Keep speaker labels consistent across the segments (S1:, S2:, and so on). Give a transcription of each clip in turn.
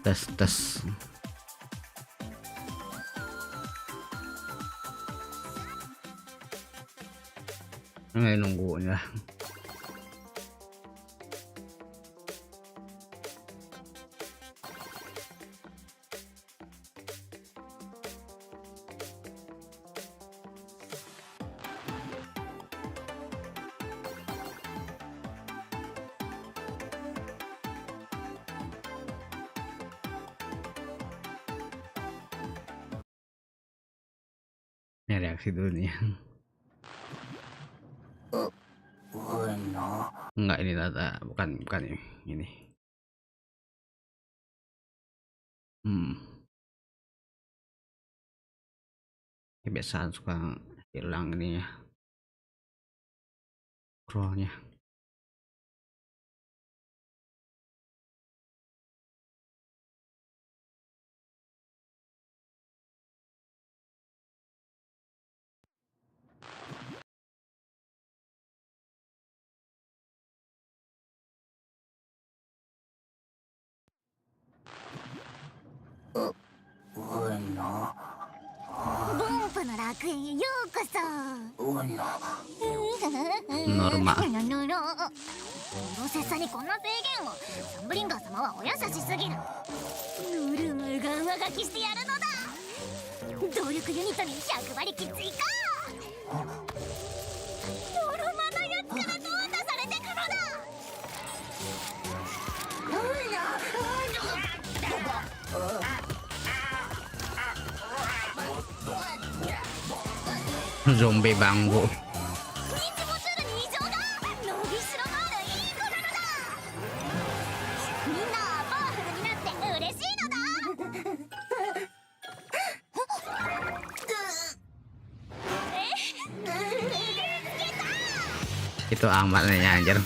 S1: tes. Ini nunggunya. Ini reaksi dulu nih. Enggak, ini data bukan ini. Kebiasaan suka hilang ini ya, scrollnya. Normal.
S2: プロセッサにこんな制限を。サンブリンガー様はお優しすぎる。ノルマが上書きしてやるのだ。動力ユニットに100馬力追加。ノルマのやつから淘汰されてくのだ。
S1: Zombie bangku. itu amatnya anjir.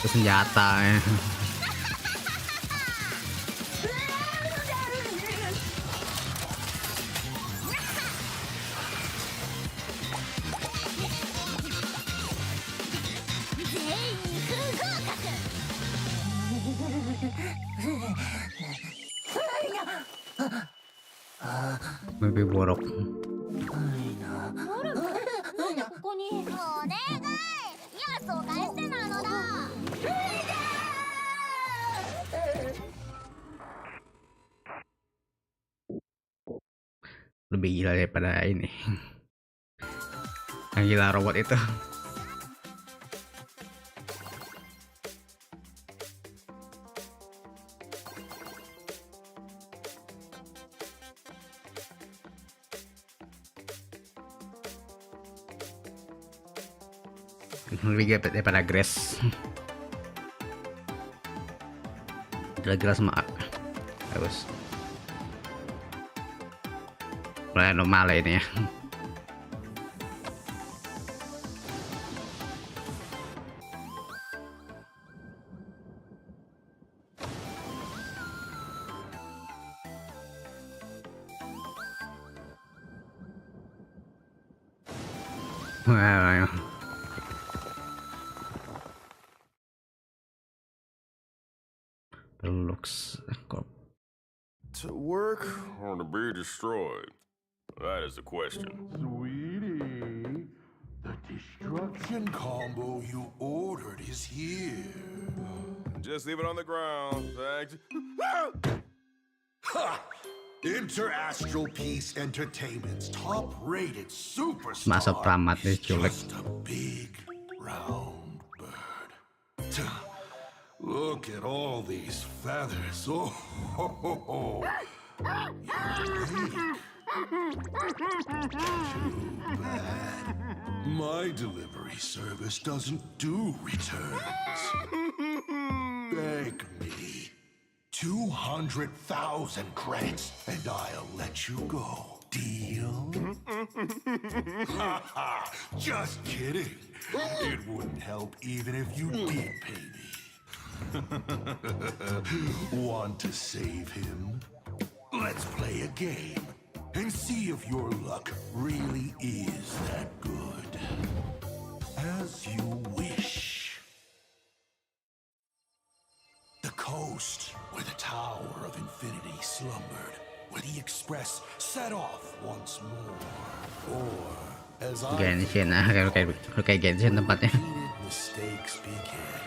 S1: Itu senjata ya. Mimpi buruk. Lebih gila daripada ini. Yang gila robot itu. Lebih gila daripada Grace. Gila-gila sama bagus. Mulai normal ini ya. Wah, looks
S3: to work or to be destroyed? That is the question.
S4: Sweetie, the destruction combo you ordered is here.
S3: Just leave it on the ground, thanks.
S4: Ha! Interastral Peace Entertainment's top-rated superstar.
S1: masa pramat nih culik.
S4: Just a big round bird. Look at all these feathers. Oh, ho, ho, ho. Unique. bad. My delivery service doesn't do returns. Beg me. 200,000 credits, and I'll let you go. Deal? Haha, just kidding. It wouldn't help even if you did pay me. Want to save him? Let's play a game and see if your luck really is that good. As you wish. The coast where the Tower of Infinity slumbered, where the Express set off once more. Or, as I
S1: Genshin nah, kalau kayak Genshin tempatnya.
S4: repeated mistakes began.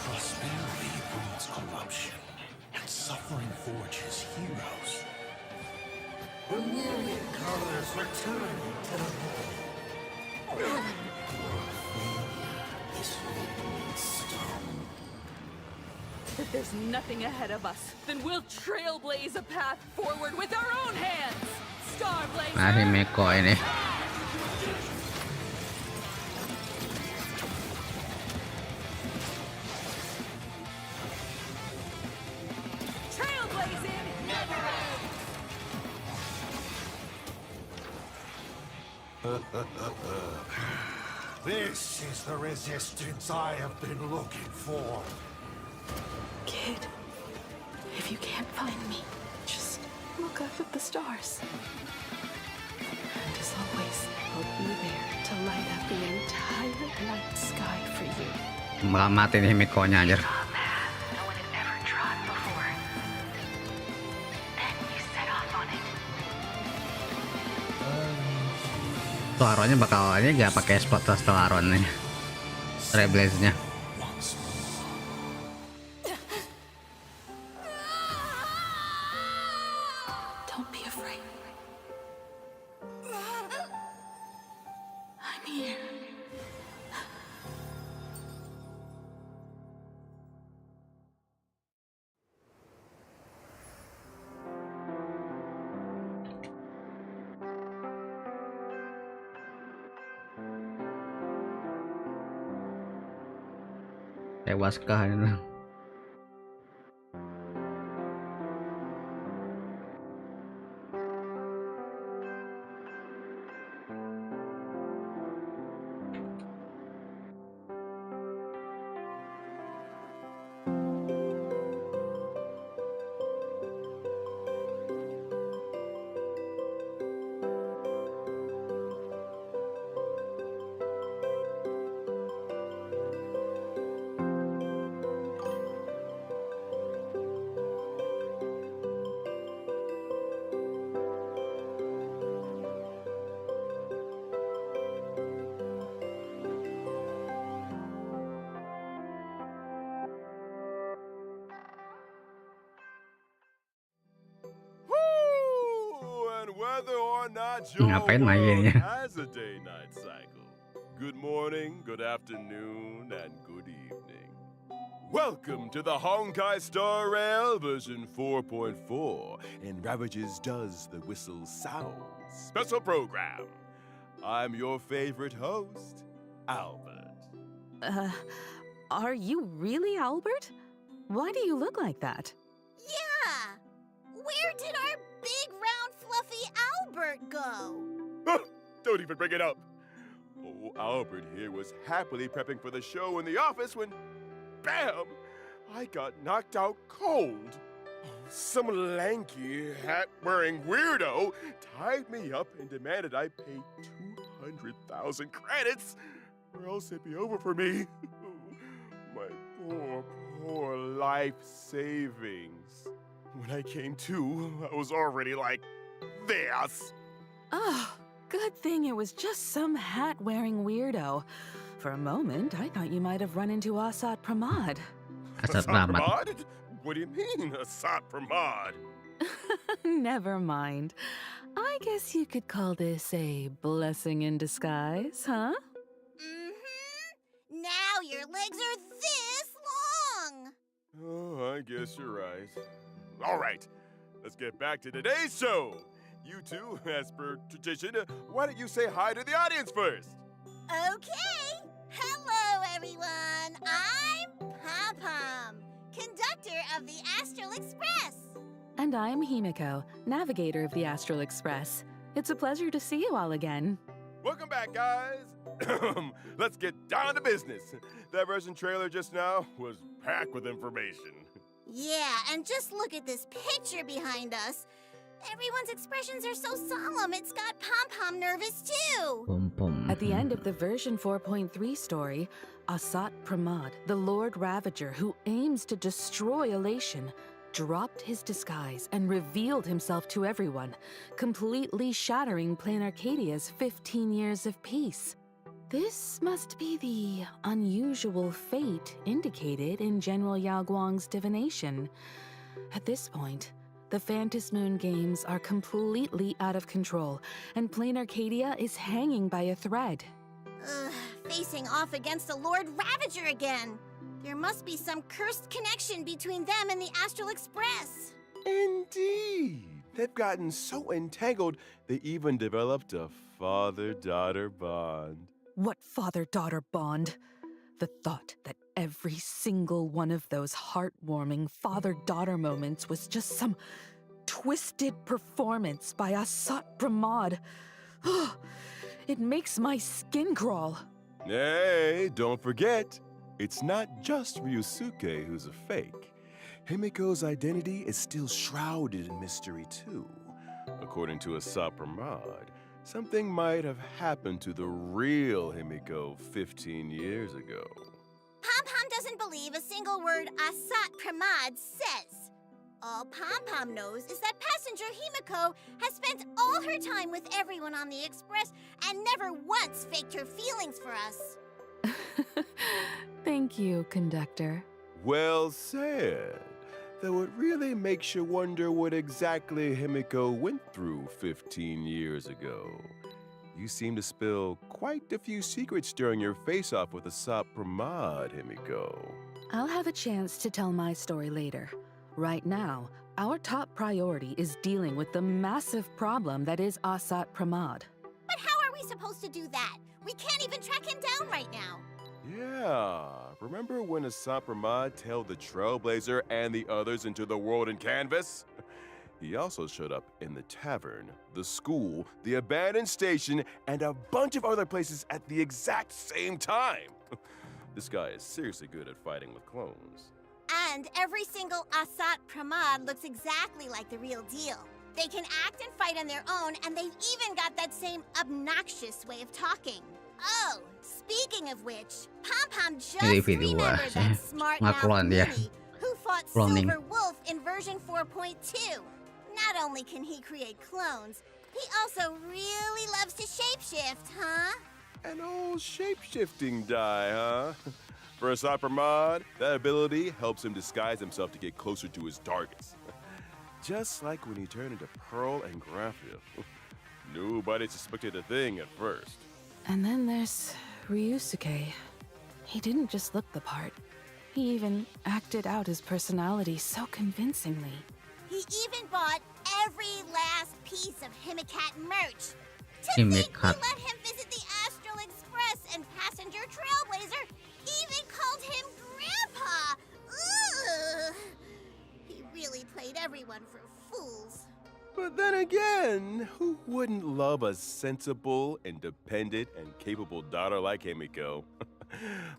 S4: Prosperity breeds corruption, and suffering forges heroes. The million colors returning to the home. This written stone.
S5: If there's nothing ahead of us, then we'll trailblaze a path forward with our own hands!
S1: Nah, si
S5: Starblazer!
S1: Meko ini.
S5: Trailblazing never ends!
S4: This is the resistance I have been looking for.
S6: Kid, if you can't find me, just look up at the stars. And as always, I'll be there to light up the entire night sky for you.
S1: Bakal mati nih Meko-nya anjir.
S6: Draw a path no one had ever trod before. Then you set off on it.
S1: Stellaronnya bakal ini gak pakai spot Stellaron nih. Trailblaze-nya.
S6: Don't be afraid. I'm here.
S1: Tewaskah ini?
S3: Whether or not your
S1: Ngapain
S3: world
S1: mainnya?
S3: has a day-night cycle. Good morning, good afternoon, and good evening. Welcome to the Honkai Star Rail version 4.4 and Ravages Does the Whistle Sound special program. I'm your favorite host, Albert.
S5: Are you really Albert? Why do you look like that?
S2: Yeah! Where did our big, round, fluffy Albert go?
S3: Don't even bring it up. Oh, Albert here was happily prepping for the show in the office when, bam, I got knocked out cold. Some lanky, hat-wearing weirdo tied me up and demanded I pay 200,000 credits, or else it'd be over for me. My poor life savings. When I came to, I was already like this.
S5: Oh, good thing it was just some hat-wearing weirdo. For a moment, I thought you might have run into Asat Pramod.
S1: Asat Pramod.
S3: Pramod? What do you mean, Asat Pramod?
S5: Never mind. I guess you could call this a blessing in disguise, huh?
S2: Mm-hmm. Now your legs are this long.
S3: Oh, I guess you're right. All right, let's get back to today's show. you two, as per tradition, why don't you say hi to the audience first?
S2: Okay. Hello, everyone. I'm Pom-Pom, conductor of the Astral Express.
S5: And I'm Himiko, navigator of the Astral Express. It's a pleasure to see you all again.
S3: Welcome back, guys. Let's get down to business. That version trailer just now was packed with information.
S2: Yeah, and just look at this picture behind us. Everyone's expressions are so solemn, it's got Pom-Pom nervous too.
S1: Pom pom.
S5: At the end of the version 4.3 story, Asat Pramad, the Lord Ravager who aims to destroy Elation, dropped his disguise and revealed himself to everyone, completely shattering Plain Arcadia's 15 years of peace. This must be the unusual fate indicated in General Yao Guang's divination. At this point, the Phantasmoon games are completely out of control, and Plain Arcadia is hanging by a thread.
S2: Facing off against the Lord Ravager again. There must be some cursed connection between them and the Astral Express.
S3: Indeed. They've gotten so entangled, they even developed a father-daughter bond.
S5: What father-daughter bond? The thought that every single one of those heartwarming father-daughter moments was just some twisted performance by Asat Pramad. It makes my skin crawl.
S3: Hey, don't forget, it's not just Ryusuke who's a fake. Himiko's identity is still shrouded in mystery too. According to Asat Pramad, something might have happened to the real Himiko 15 years ago.
S2: Pom-Pom doesn't believe a single word Asat Pramad says. All Pom-Pom knows is that passenger Himiko has spent all her time with everyone on the Express and never once faked her feelings for us.
S5: Thank you, conductor.
S3: Well said. Though it really makes you wonder what exactly Himiko went through 15 years ago. You seem to spill quite a few secrets during your face-off with Asat Pramad, Himiko.
S5: I'll have a chance to tell my story later. Right now, our top priority is dealing with the massive problem that is Asat Pramad.
S2: But how are we supposed to do that? We can't even track him down right now.
S3: Yeah, remember when Asat Pramad tailed the Trailblazer and the others into the world in canvas? He also showed up in the tavern, the school, the abandoned station, and a bunch of other places at the exact same time. This guy is seriously good at fighting with clones.
S2: And every single Asat Pramad looks exactly like the real deal. They can act and fight on their own, and they've even got that same obnoxious way of talking. Oh, speaking of which, Pom-Pom just remembered that smart mouth Mini who fought Silver Wolf in version 4.2. Not only can he create clones, he also really loves to shapeshift, huh?
S3: An old shape-shifting die, huh? For Asat Pramad, that ability helps him disguise himself to get closer to his targets. Just like when he turned into Pearl and Graphia. Nobody suspected a thing at first.
S5: And then there's Ryusuke. He didn't just look the part. He even acted out his personality so convincingly.
S2: He even bought every last piece of Himicat merch. To think we let him visit the Astral Express and passenger Trailblazer even called him Grandpa! Ugh! He really played everyone for fools.
S3: But then again, who wouldn't love a sensible, independent, and capable daughter like Himiko?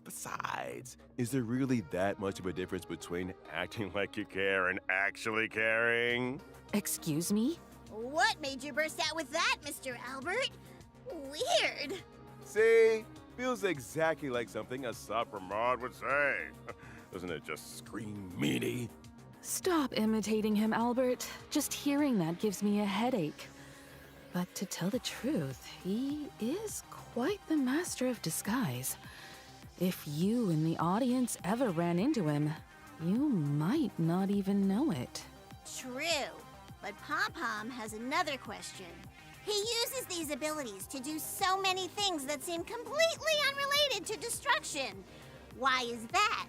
S3: Besides, is there really that much of a difference between acting like you care and actually caring?
S5: Excuse me?
S2: What made you burst out with that, Mr. Albert? Weird.
S3: See? Feels exactly like something Asat Pramad would say. Doesn't it just scream meanie?
S5: Stop imitating him, Albert. Just hearing that gives me a headache. But to tell the truth, he is quite the master of disguise. If you in the audience ever ran into him, you might not even know it.
S2: True, but Pom-Pom has another question. He uses these abilities to do so many things that seem completely unrelated to destruction. Why is that?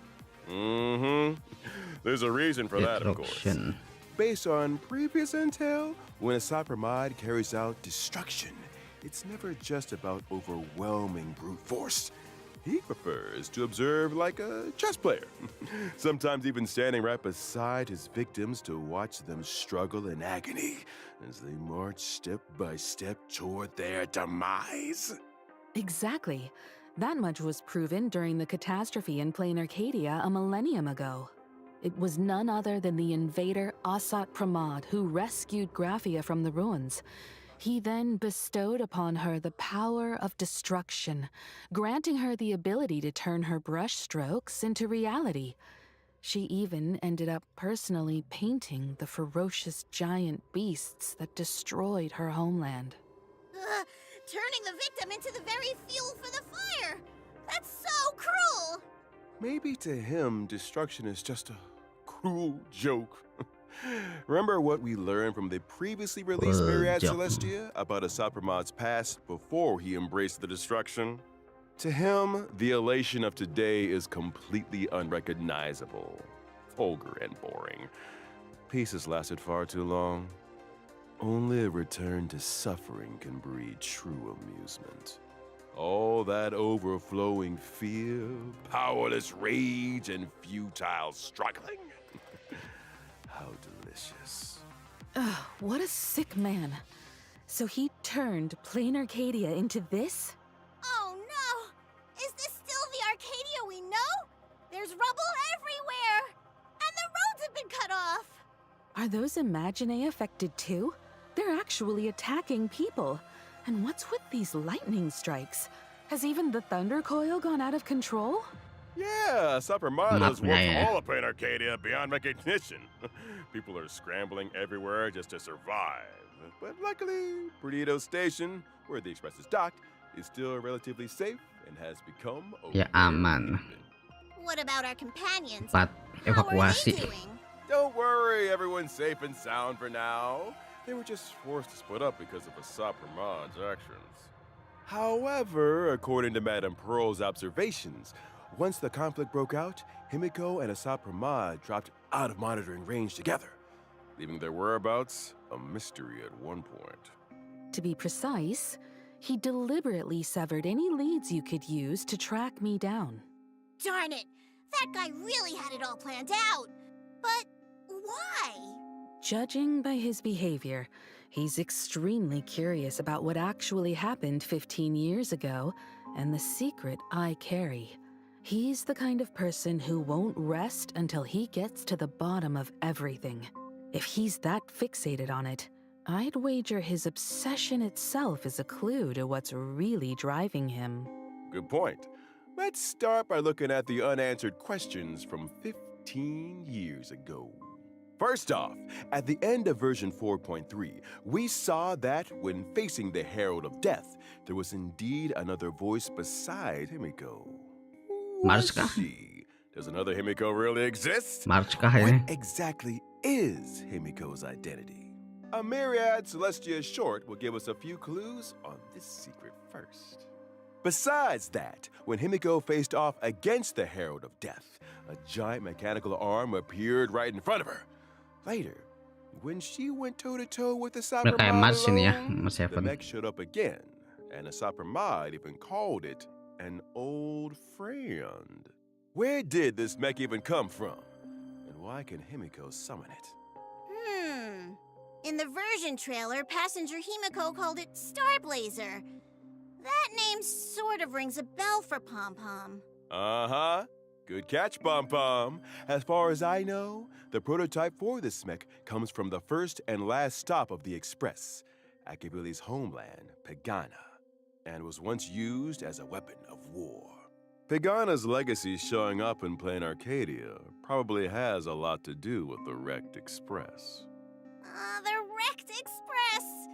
S3: There's a reason for that, of course. Based on previous intel, When a Subcribe carries out destruction, it's never just about overwhelming brute force. He prefers to observe like a chess player, sometimes even standing right beside his victims to watch them struggle in agony as they march step by step toward their demise.
S5: Exactly. That much was proven during the catastrophe in Plain Arcadia a millennium ago. It was none other than the invader Asat Pramod who rescued Graphia from the ruins. He then bestowed upon her the power of destruction, granting her the ability to turn her brushstrokes into reality. She even ended up personally painting the ferocious giant beasts that destroyed her homeland.
S2: Turning the victim into the very fuel for the fire! That's so cruel!
S3: Maybe to him, destruction is just a cruel joke. Remember what we learned from the previously released Myriad
S1: joke.
S3: Celestia about Asat Pramod's past before he embraced the destruction? To him, the elation of today is completely unrecognizable, vulgar and boring. Peace has lasted far too long. Only a return to suffering can breed true amusement. All that overflowing fear, powerless rage, and futile struggling. How delicious.
S5: Ugh, what a sick man. So he turned Plain Arcadia into this?
S2: Oh no! Is this still the Arcadia we know? There's rubble everywhere! And the roads have been cut off!
S5: Are those Imaginae affected too? They're actually attacking people. And what's with these lightning strikes? Has even the Thunder Coil gone out of control?
S3: Yeah, Subcribe has worked
S1: yeah.
S3: all up in Arcadia beyond recognition. People are scrambling everywhere just to survive. But luckily, Burrito Station, where the express is docked, is still relatively safe and has become a
S1: Ya
S3: rare
S1: aman.
S3: haven.
S2: What about our companions?
S1: Cepat
S2: How are they
S1: evakuasi.
S2: doing?
S3: Don't worry, everyone's safe and sound for now. They were just forced to split up because of Asat Pramod's actions. However, according to Madame Pearl's observations, once the conflict broke out, Himiko and Asat Pramod dropped out of monitoring range together, leaving their whereabouts a mystery at one point.
S5: To be precise, he deliberately severed any leads you could use to track me down.
S2: Darn it! That guy really had it all planned out! But why?
S5: Judging by his behavior, he's extremely curious about what actually happened 15 years ago and the secret I carry. He's the kind of person who won't rest until he gets to the bottom of everything. If he's that fixated on it, I'd wager his obsession itself is a clue to what's really driving him.
S3: Good point. Let's start by looking at the unanswered questions from 15 years ago. First off, at the end of version 4.3, we saw that when facing the Herald of Death, there was indeed another voice beside Himiko. Who was
S1: March kah?
S3: she? Does another Himiko really exist?
S1: March kah ini?
S3: What exactly is Himiko's identity? A Myriad Celestia short will give us a few clues on this secret first. Besides that, when Himiko faced off against the Herald of Death, a giant mechanical arm appeared right in front of her. Later, when she went toe-to-toe with the
S1: Udah kayak March ini ya,
S3: alone,
S1: Mas
S3: the
S1: Evan.
S3: mech showed up again, and Asat even called it an old friend. Where did this mech even come from? And why can Himiko summon it?
S2: In the version trailer, Passenger Himiko called it Starblazer. That name sort of rings a bell for Pom Pom.
S3: Uh-huh. Good catch, Pom Pom. As far as I know, the prototype for this mech comes from the first and last stop of the Express, Akibili's homeland, Pegana, and was once used as a weapon of war. Pegana's legacy showing up in Plain Arcadia probably has a lot to do with the wrecked Express.
S2: The wrecked Express!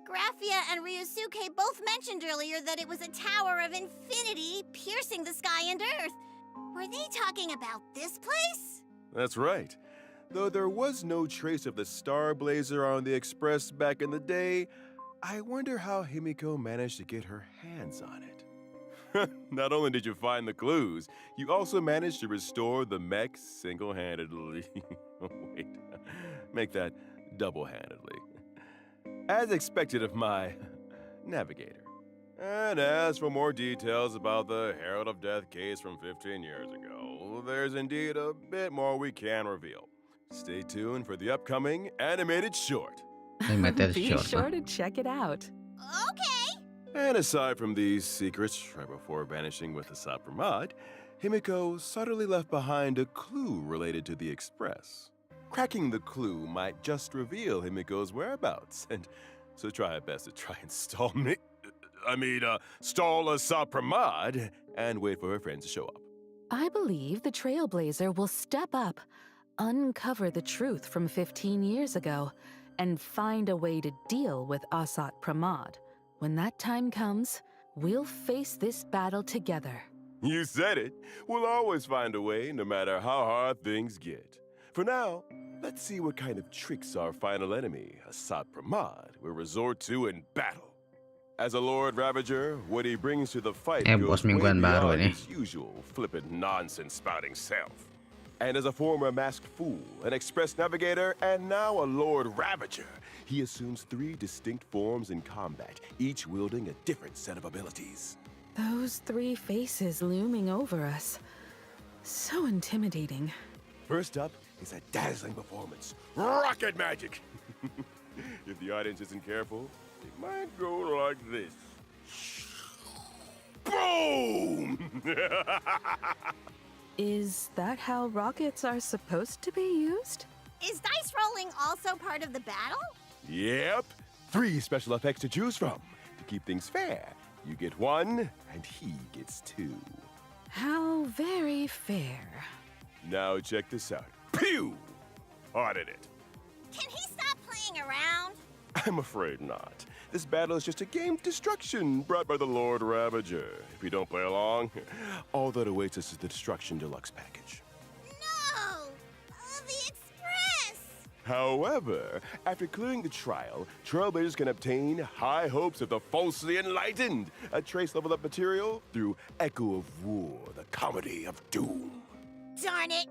S2: Graphia and Ryusuke both mentioned earlier that it was a tower of infinity piercing the sky and earth. Were they talking about this place?
S3: That's right. Though there was no trace of the Starblazer on the Express back in the day, I wonder how Himiko managed to get her hands on it. Not only did you find the clues, you also managed to restore the mech single-handedly. Wait, make that double-handedly. as expected of my navigator. And as for more details about the Herald of Death case from 15 years ago, there's indeed a bit more we can reveal. Stay tuned for the upcoming animated short.
S1: Animated
S5: Be
S1: short.
S5: sure to check it out.
S2: Okay.
S3: And aside from these secrets, right before vanishing with the Subcribe, Himiko subtly left behind a clue related to the Express. Cracking the clue might just reveal Himiko's whereabouts, and so try her best to try and stall a Subcribe and wait for her friends to show up.
S5: I believe the Trailblazer will step up, uncover the truth from 15 years ago, and find a way to deal with Asat Pramod. When that time comes, we'll face this battle together.
S3: You said it. We'll always find a way, no matter how hard things get. For now, let's see what kind of tricks our final enemy, Asat Pramod, will resort to in battle. As a Lord Ravager, what he brings to the fight goes
S1: bos
S3: way
S1: mingguan baru
S3: beyond
S1: ini.
S3: his usual flippant nonsense-spouting self. And as a former masked fool, an express navigator, and now a Lord Ravager, he assumes 3 distinct forms in combat, each wielding a different set of abilities.
S5: Those 3 faces looming over us. So intimidating.
S3: First up is a dazzling performance, rocket magic. If the audience isn't careful, it might go like this. Boom!
S5: Is that how rockets are supposed to be used?
S2: Is dice rolling also part of the battle?
S3: Yep, 3 special effects to choose from. To keep things fair, you get 1, and he gets 2.
S5: How very fair.
S3: Now check this out. Pew! Audit it.
S2: Can he stop playing around?
S3: I'm afraid not. This battle is just a game of destruction brought by the Lord Ravager. If you don't play along, all that awaits us is the Destruction Deluxe package.
S2: No! The Express!
S3: However, after clearing the trial, Trailblazers can obtain High Hopes of the Falsely Enlightened, a trace level up material through Echo of War, the Comedy of Doom.
S2: Darn it!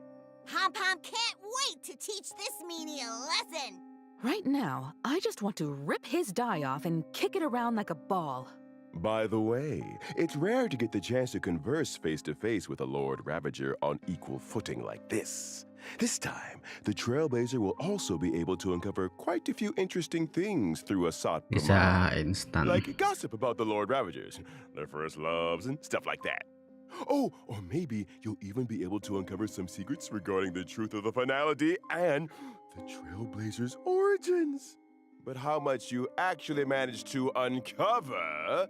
S2: Pom-Pom can't wait to teach this meanie a lesson!
S5: Right now, I just want to rip his die off and kick it around like a ball.
S3: By the way, it's rare to get the chance to converse face-to-face with a Lord Ravager on equal footing like this. This time, the Trailblazer will also be able to uncover quite a few interesting things through Asat
S1: Bisa
S3: Pramod.
S1: instan.
S3: Like gossip about the Lord Ravagers, their first loves, and stuff like that. Oh, or maybe you'll even be able to uncover some secrets regarding the truth of the finality and the Trailblazers' origins. But how much you actually manage to uncover,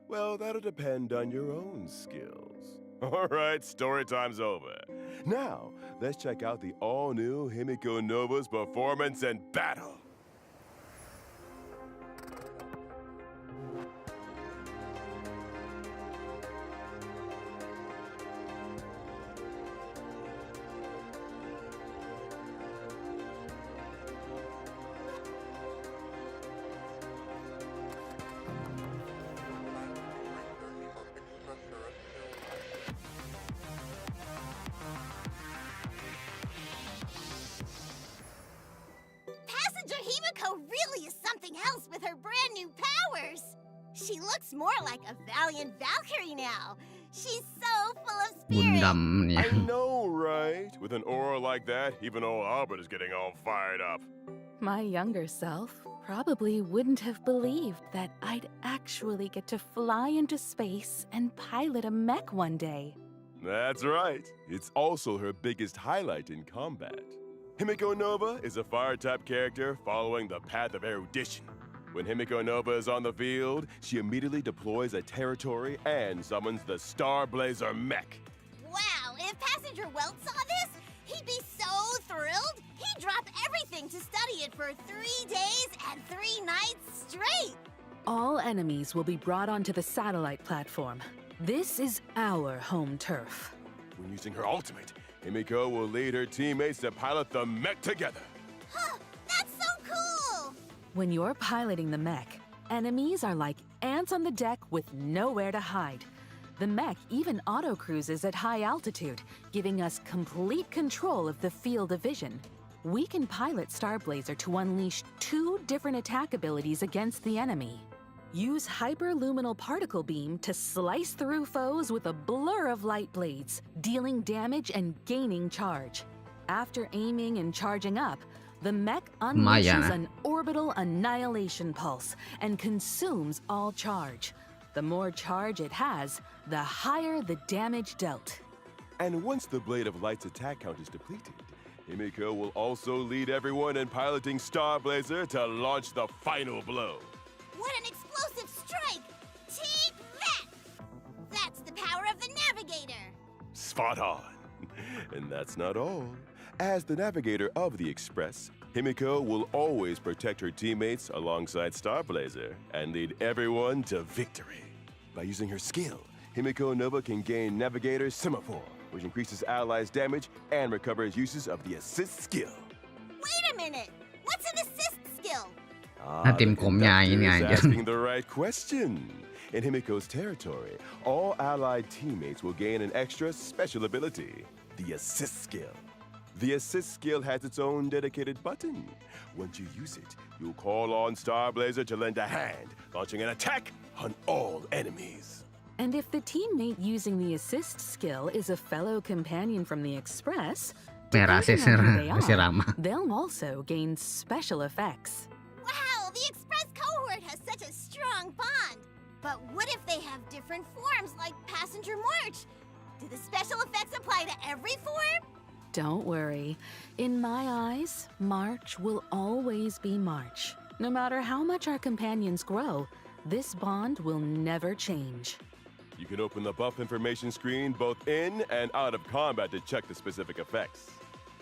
S3: well, that'll depend on your own skills. All right, story time's over. Now, let's check out the all-new Himiko Nova's performance and battle.
S2: Passenger Himiko really is something else with her brand new powers! She looks more like a valiant Valkyrie now. She's so full of spirit.
S1: Gundam
S3: I know, right? With an aura like that, even old Albert is getting all fired up.
S5: My younger self probably wouldn't have believed that I'd actually get to fly into space and pilot a mech one day.
S3: That's right. It's also her biggest highlight in combat. Himiko Nova is a fire-type character following the path of erudition. When Himiko Nova is on the field, she immediately deploys a territory and summons the Star Blazer mech.
S2: Wow, if Passenger Welt saw this, he'd be so thrilled, he'd drop everything to study it for 3 days and 3 nights straight.
S5: All enemies will be brought onto the satellite platform. This is our home turf.
S3: When using her ultimate, Himiko will lead her teammates to pilot the mech together.
S2: Huh, that's so cool!
S5: When you're piloting the mech, enemies are like ants on the deck with nowhere to hide. The mech even auto-cruises at high altitude, giving us complete control of the field of vision. we can pilot Starblazer to unleash 2 different attack abilities against the enemy. Use hyperluminal particle beam to slice through foes with a blur of light blades, dealing damage and gaining charge. After aiming and charging up, the mech unleashes an orbital annihilation pulse and consumes all charge. The more charge it has, the higher the damage dealt.
S3: And once the Blade of Light's attack count is depleted, Himiko will also lead everyone in piloting Starblazer to launch the final blow.
S2: What an explosive strike! Take that! That's the power of the Navigator!
S3: Spot on. And that's not all. As the navigator of the Express, Himiko will always protect her teammates alongside Starblazer and lead everyone to victory. By using her skill, Himiko Nova can gain Navigator Semaphore, which increases allies' damage and recovers uses of the assist skill.
S2: Wait a minute! What's an assist skill?
S3: The conductor is asking the right question. In Himiko's territory, all allied teammates will gain an extra special ability, the assist skill. The assist skill has its own dedicated button. Once you use it, you'll call on Starblazer to lend a hand, launching an attack on all enemies.
S5: And if the teammate using the assist skill is a fellow companion from the Express, depending on who they are, they'll also gain special effects.
S2: Wow, the Express cohort has such a strong bond! But what if they have different forms, like Passenger March? Do the special effects apply to every form?
S5: Don't worry. In my eyes, March will always be March. No matter how much our companions grow, this bond will never change.
S3: You can open the buff information screen both in and out of combat to check the specific effects.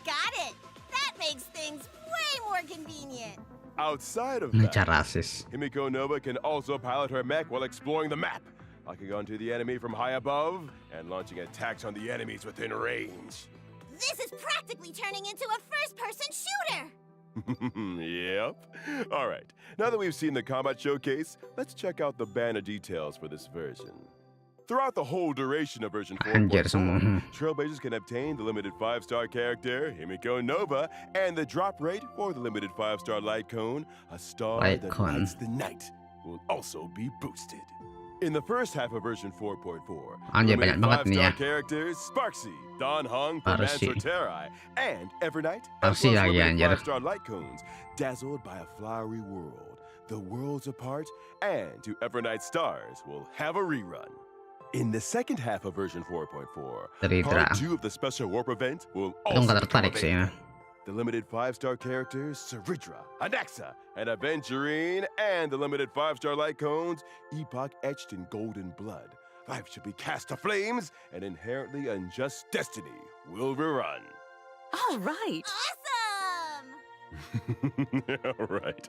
S2: Got it! That makes things way more convenient!
S3: Outside of that, Himiko Nova can also pilot her mech while exploring the map, locking onto the enemy from high above and launching attacks on the enemies within range.
S2: This is practically turning into a first-person shooter!
S3: Yep. All right, now that we've seen the combat showcase, let's check out the banner details for this version. Throughout the whole duration of version 4.4, Trailblazers can obtain the limited 5-star character, Himiko Nova, and the drop rate for the limited 5-star light cone, a star that lights the night, will also be boosted. In the first half of version 4.4, limited 5-star characters Sparksy, Don Hong from Mansorterai, and Evernight, as well as limited 5-star light cones, dazzled by a flowery world, the worlds apart, and to Evernight stars will have a rerun. In the second half of version 4.4, part 2 of the special warp event will also become available. The limited 5-star characters Saridra, Anaxa, and Aventurine, and the limited 5-star light cones Epoch etched in golden blood. Life should be cast to flames, and inherently unjust destiny will rerun.
S5: All right.
S2: Awesome!
S3: All right,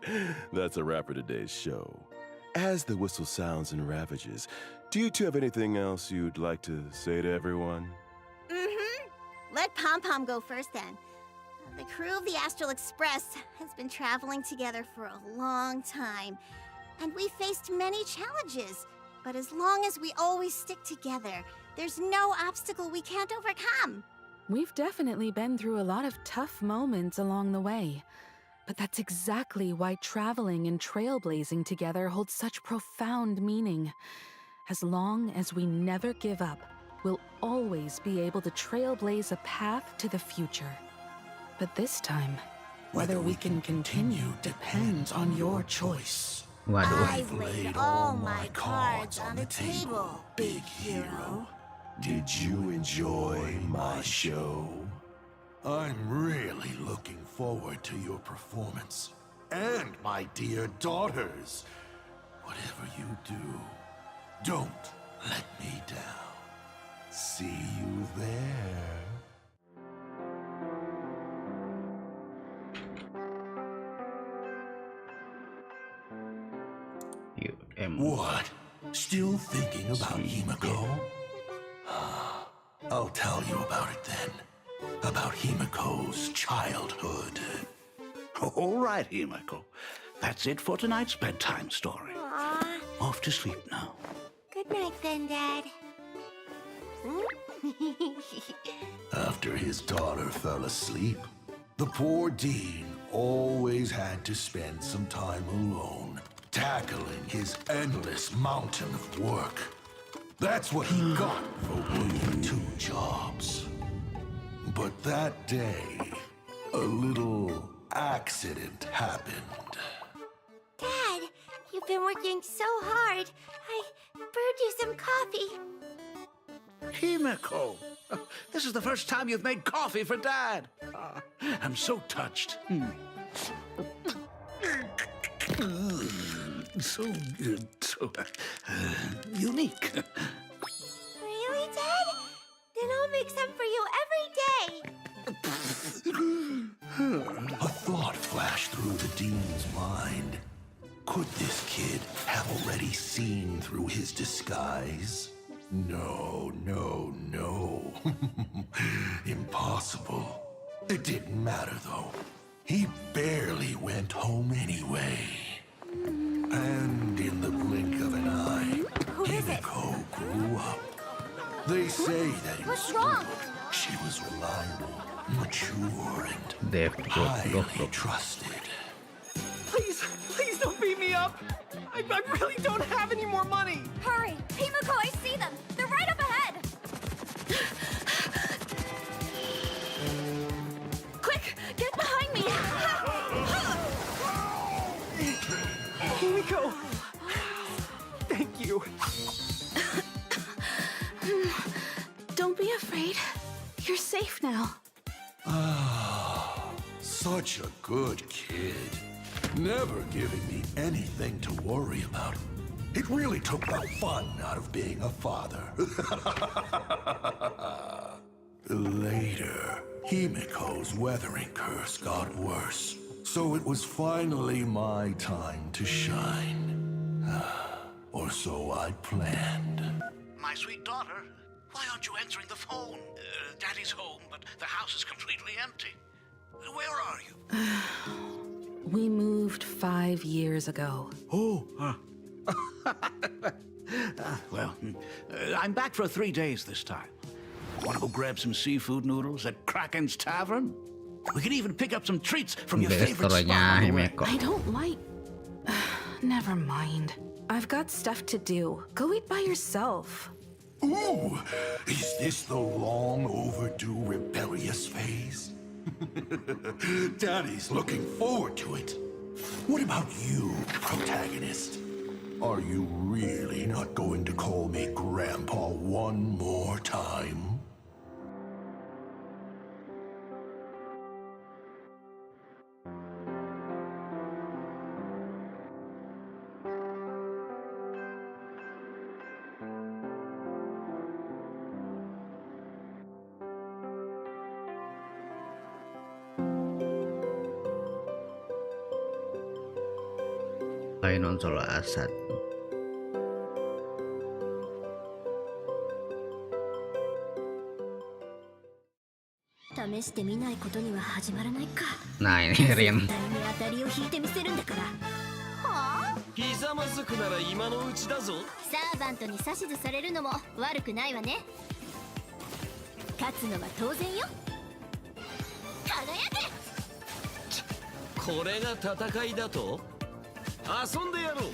S3: that's a wrap for today's show. As the whistle sounds and ravages, do you two have anything else you'd like to say to everyone?
S2: Let Pom Pom go first then. The crew of the Astral Express has been traveling together for a long time, and we faced many challenges. But as long as we always stick together, there's no obstacle we can't overcome.
S5: We've definitely been through a lot of tough moments along the way. But that's exactly why traveling and trailblazing together holds such profound meaning. As long as we never give up, we'll always be able to trailblaze a path to the future. But this time, whether we can continue depends on your choice.
S2: I've laid all my cards on the table, big hero.
S4: Did you enjoy my show? I'm really looking forward to your performance. And my dear daughters, whatever you do, don't let me down. See you there. What? Still thinking about Himiko? I'll tell you about it then. About Himiko's childhood.
S7: All right, Himiko. That's it for tonight's bedtime story.
S2: Aww.
S7: Off to sleep now.
S2: Good night then, Dad.
S4: After his daughter fell asleep, The poor Dean always had to spend some time alone, tackling his endless mountain of work. That's what he got for working 2 jobs. But that day, a little accident happened.
S2: Dad, you've been working so hard. I brewed you some coffee.
S7: Himiko, this is the first time you've made coffee for Dad. I'm so touched. So good, so unique.
S2: Really, Dad? Then I'll make some for you every day.
S4: A thought flashed through the Dean's mind. Could this kid have already seen through his disguise? No, no, no. Impossible. It didn't matter, though. He barely went home anyway. And in the blink of an eye, Himiko grew up. They say that in
S2: What's wrong?
S4: school, she was reliable, mature, and
S1: Dave,
S4: highly trusted.
S8: Please don't beat me up. I really don't have any more money.
S2: Hurry! Himiko, I see them! They're right up ahead!
S5: Quick, get behind me!
S8: Himiko. Thank you.
S5: Don't be afraid. You're safe now.
S4: Such a good kid. Never giving me anything to worry about. It really took the fun out of being a father. Later, Himiko's weathering curse got worse. So it was finally my time to shine. Or so I planned.
S7: My sweet daughter, why aren't you answering the phone? Daddy's home, but the house is completely empty. Where are you?
S5: We moved 5 years ago.
S7: I'm back for 3 days this time. Want to go grab some seafood noodles at Kraken's Tavern? We can even pick up some treats from your favorite spot
S1: Restorannya
S7: on the way.
S1: Himiko.
S5: I don't like... Never mind. I've got stuff to do. Go eat by yourself.
S4: Ooh, is this the long overdue rebellious phase? Daddy's looking forward to it. What about you, protagonist? Are you really not going to call me Grandpa one more time?
S1: Kainon solo asat. Nah ini Rin.
S2: 当たりを引いてみせるんだから。はあ？
S8: ひざまずくなら今のうちだぞ。
S2: サーバントに指図されるのも悪くないわね。勝つのは当然よ。輝け！
S8: これが戦いだと？遊んでやろう。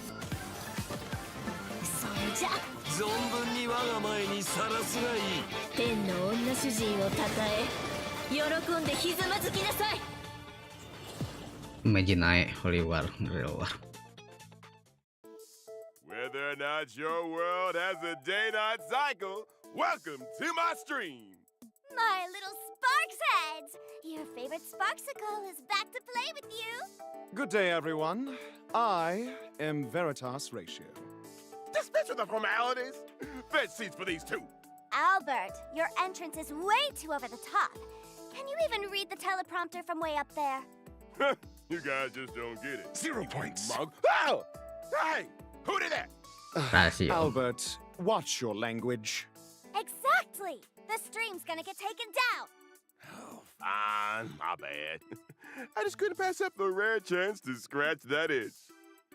S2: それじゃ
S8: 存分に我が前にさらすがいい。
S2: 天の女主人をたたえ、喜んでひざまずきなさい。
S1: Imagine naik Holy War, Real War.
S3: Whether or not your world has a day-night cycle, welcome to my stream.
S2: My little Sparks heads! Your favorite Sparksicle is back to play with you!
S9: Good day, everyone. I am Veritas Ratio.
S3: Dispense with the formalities. Fetch seats for these two.
S2: Albert, your entrance is way too over the top. Can you even read the teleprompter from way up there?
S3: You guys just don't get it.
S4: 0 points.
S3: Mug. Oh! Hey! Who did that?
S1: Rasio.
S9: Albert, watch your language.
S2: Exactly! The stream's gonna get taken down!
S3: Oh, fine. My bad. I just couldn't pass up the rare chance to scratch that itch.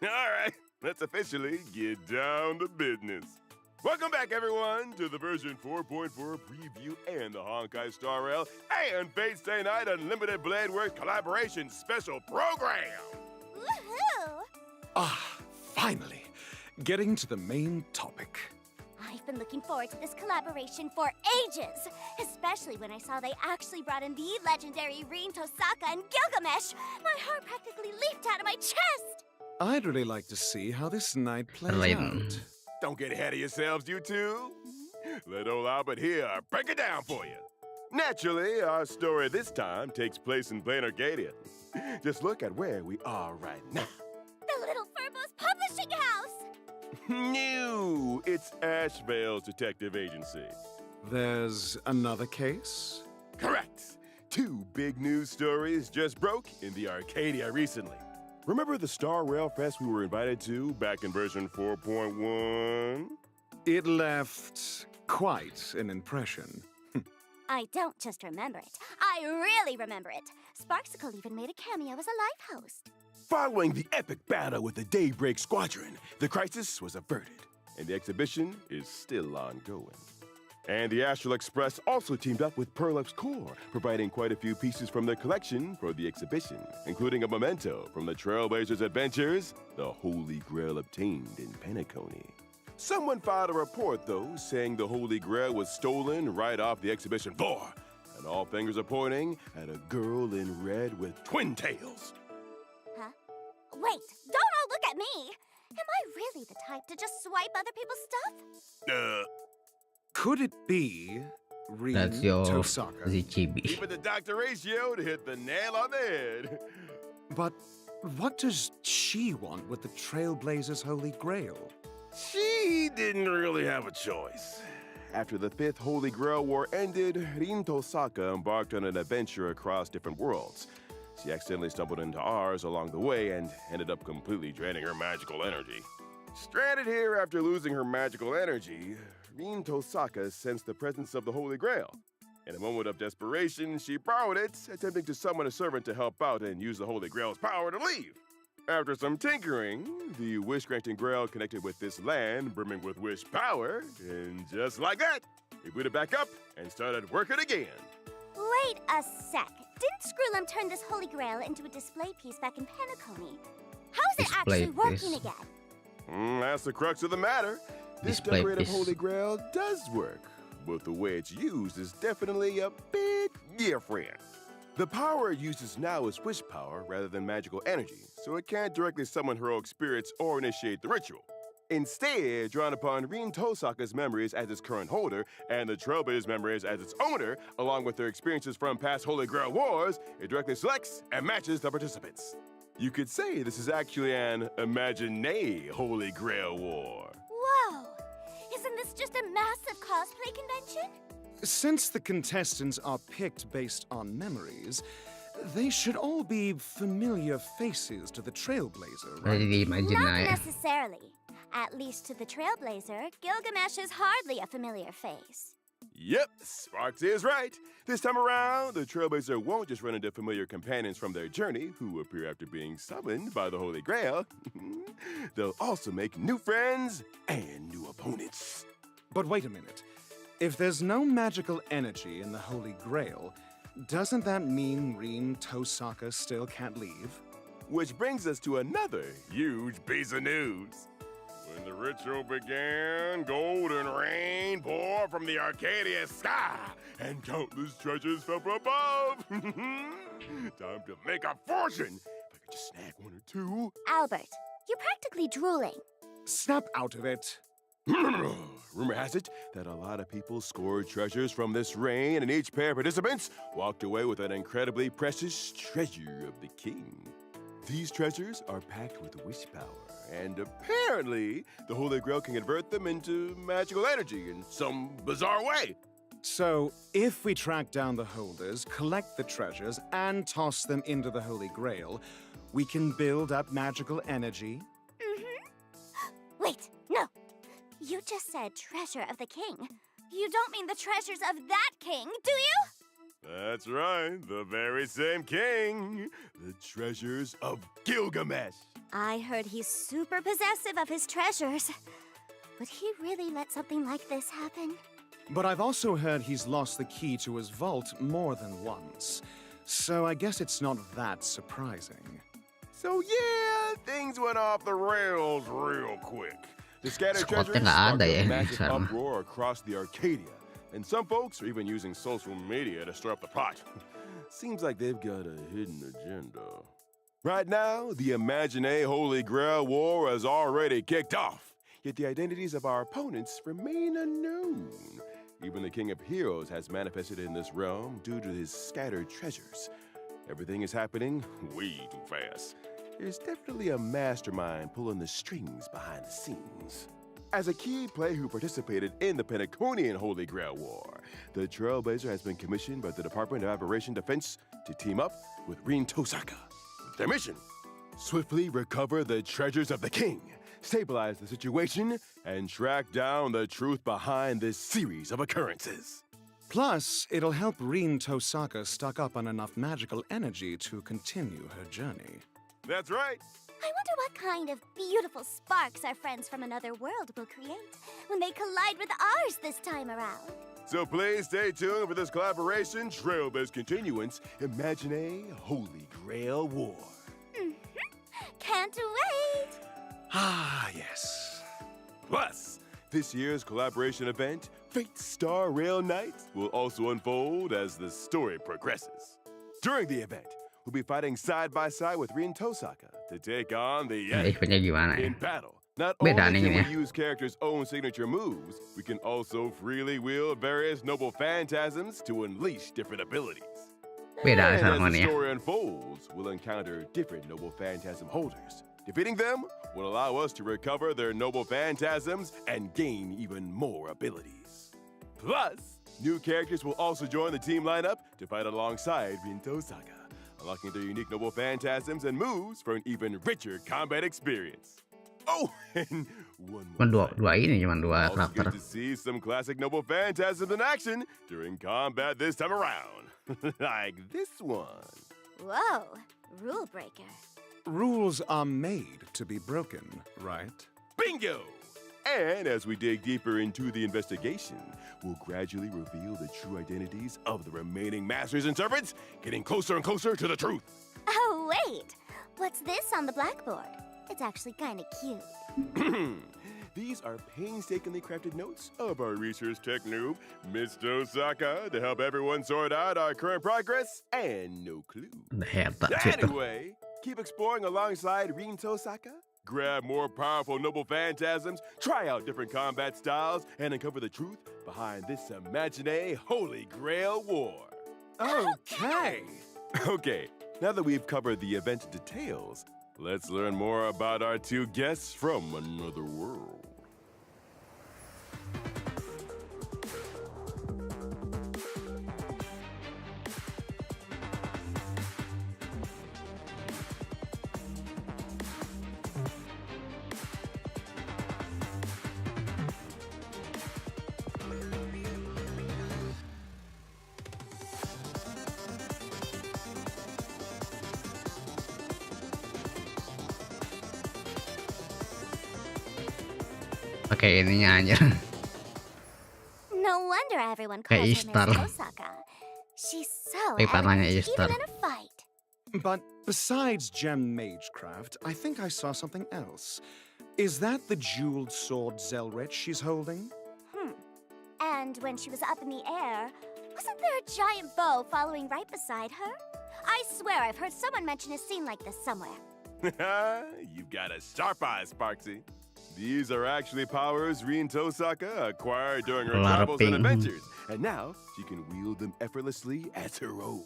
S3: All right, let's officially get down to business. Welcome back, everyone, to the version 4.4 preview and the Honkai Star Rail and Fate Stay Night Unlimited Blade Works collaboration special program.
S2: Woohoo!
S9: Ah, finally. Getting to the main topic.
S2: I've been looking forward to this collaboration for ages, especially when I saw they actually brought in the legendary Rin Tosaka and Gilgamesh. My heart practically leaped out of my chest.
S9: I'd really like to see how this night plays
S1: Raven.
S9: out.
S3: Don't get ahead of yourselves, you two. Let old Albert here break it down for you. Naturally, our story this time takes place in plain Arcadia. Just look at where we are right now.
S2: The Little Furbo's publishing house!
S3: No, it's Ashvale's detective agency.
S9: There's another case?
S3: Correct. 2 big news stories just broke in the Arcadia recently. Remember the Star Rail Fest we were invited to back in version 4.1?
S9: It left quite an impression.
S2: I don't just remember it. I really remember it. Sparksicle even made a cameo as a live host.
S3: Following the epic battle with the Daybreak Squadron, the crisis was averted, and the exhibition is still ongoing. And the Astral Express also teamed up with Perlux Core, providing quite a few pieces from their collection for the exhibition, including a memento from the Trailblazers' adventures, the Holy Grail obtained in Penacony. Someone filed a report, though, saying the Holy Grail was stolen right off the exhibition floor, and all fingers are pointing at a girl in red with twin tails.
S2: Huh? Wait, don't all look at me! Am I really the type to just swipe other people's stuff?
S9: Could it be Rin
S1: That's your
S9: Tosaka?
S1: Zichibi.
S3: Even the Dr. Ratio to hit the nail on the head.
S9: But what does she want with the Trailblazers' Holy Grail?
S3: She didn't really have a choice. After the 5th Holy Grail War ended, Rin Tosaka embarked on an adventure across different worlds. She accidentally stumbled into ours along the way and ended up completely draining her magical energy. Stranded here after losing her magical energy, Rin Tosaka sensed the presence of the Holy Grail. In a moment of desperation, she borrowed it, attempting to summon a servant to help out and use the Holy Grail's power to leave. After some tinkering, the wish-granting Grail connected with this land brimming with wish power, and just like that, it booted back up and started working again.
S2: Wait a sec. Didn't Screwlum turn this Holy Grail into a display piece back in Penacony? How is it
S1: Display
S2: actually working
S1: piece.
S2: again?
S3: That's the crux of the matter. This
S1: Display
S3: decorative
S1: piece.
S3: Holy Grail does work, but the way it's used is definitely a bit different. The power it uses now is wish power rather than magical energy, so it can't directly summon heroic spirits or initiate the ritual. Instead, drawing upon Rin Tosaka's memories as its current holder and the Trailblazers' memories as its owner, along with their experiences from past Holy Grail wars, it directly selects and matches the participants. You could say this is actually an Imagine Holy Grail war.
S2: Whoa! Isn't this just a massive cosplay convention?
S9: Since the contestants are picked based on memories, they should all be familiar faces to the Trailblazer, right?
S1: Ready to imagine
S2: Not
S1: that.
S2: necessarily. At least to the Trailblazer, Gilgamesh is hardly a familiar face.
S3: Yep, Sparks is right. This time around, the Trailblazer won't just run into familiar companions from their journey who appear after being summoned by the Holy Grail. They'll also make new friends and new opponents.
S9: But wait a minute. If there's no magical energy in the Holy Grail, doesn't that mean Rin Tosaka still can't leave?
S3: Which brings us to another huge piece of news. When the ritual began, golden rain poured from the Arcadia sky, and countless treasures fell from above. Time to make a fortune. If I could just snag one or two.
S2: Albert, you're practically drooling.
S9: Snap out of it.
S3: Rumor has it that a lot of people scored treasures from this rain, and each pair of participants walked away with an incredibly precious treasure of the king. These treasures are packed with wish power, and apparently the Holy Grail can convert them into magical energy in some bizarre way.
S9: So, if we track down the holders, collect the treasures, and toss them into the Holy Grail, we can build up magical energy.
S2: Wait, no. You just said treasure of the king. You don't mean the treasures of that king, do you?
S3: That's right, the very same king. The treasures of Gilgamesh.
S2: I heard he's super possessive of his treasures. Would he really let something like this happen?
S9: But I've also heard he's lost the key to his vault more than once. So I guess it's not that surprising.
S3: So yeah, things went off the rails real quick. The scattered
S1: Squad-nya
S3: treasures
S1: nggak
S3: sparked
S1: ada ya
S3: a
S1: di
S3: massive
S1: sana.
S3: uproar across the Arcadia, and some folks are even using social media to stir up the pot. Seems like they've got a hidden agenda. Right now, the Imagine Holy Grail War has already kicked off, yet the identities of our opponents remain unknown. Even the King of Heroes has manifested in this realm due to his scattered treasures. Everything is happening way too fast. There's definitely a mastermind pulling the strings behind the scenes. As a key player who participated in the Pentaconian Holy Grail War, the Trailblazer has been commissioned by the Department of Aberration Defense to team up with Rin Tosaka. Their mission: swiftly recover the treasures of the king, stabilize the situation, and track down the truth behind this series of occurrences.
S9: Plus, it'll help Rin Tosaka stock up on enough magical energy to continue her journey.
S3: That's right.
S2: I wonder what kind of beautiful sparks our friends from another world will create when they collide with ours this time around.
S3: So please stay tuned for this collaboration, Trailblaze Continuance, Imagine Holy Grail War.
S2: Can't wait!
S3: Ah, yes. Plus, this year's collaboration event, Fate Star Rail Night, will also unfold as the story progresses. During the event, we'll be fighting side by side with Rin Tosaka to take on the enemy.
S1: Eventnya gimana ya?
S3: In battle, not
S1: Beda
S3: only
S1: nih
S3: can
S1: ini
S3: we use characters' own signature moves, we can also freely wield various noble phantasms to unleash different abilities.
S1: Beda
S3: And
S1: sama
S3: as the
S1: nih ya.
S3: story unfolds, we'll encounter different noble phantasm holders. Defeating them will allow us to recover their noble phantasms and gain even more abilities. Plus, new characters will also join the team lineup to fight alongside Rin Tosaka, unlocking their unique noble phantasms and moves for an even richer combat experience. Oh, and one
S1: Cuman
S3: more
S1: dua ini cuman dua
S3: also
S1: karakter.
S3: get to see some classic noble phantasms in action during combat this time around. Like this one.
S2: Whoa, rule breaker.
S9: Rules are made to be broken, right?
S3: Bingo! And as we dig deeper into the investigation, we'll gradually reveal the true identities of the remaining masters and servants, getting closer and closer to the truth.
S2: Oh, wait! What's this on the blackboard? It's actually kinda cute.
S3: These are painstakingly crafted notes of our research tech noob, Miss Tosaka, to help everyone sort out our current progress and no clue.
S1: Hebat sih itu.
S3: Anyway, keep exploring alongside Rin Tosaka, grab more powerful noble phantasms, try out different combat styles, and uncover the truth behind this Imagine Holy Grail War.
S9: Okay.
S3: Okay, now that we've covered the event details, let's learn more about our two guests from another world.
S1: Pakai ininya aja.
S2: No wonder everyone
S1: Kayak
S2: calls her
S1: Easter.
S2: Miss Osaka. She's so
S1: Kayak panahnya
S2: elegant,
S1: Easter.
S2: even in a fight.
S9: But besides gem magecraft, I think I saw something else. Is that the jeweled sword Zelrich she's holding?
S2: And when she was up in the air, wasn't there a giant bow following right beside her? I swear I've heard someone mention a scene like this somewhere.
S3: You've got a sharp eye, Sparksy. These are actually powers Rin Tosaka acquired during her travels and
S1: Larping.
S3: adventures, and now she can wield them effortlessly as her own.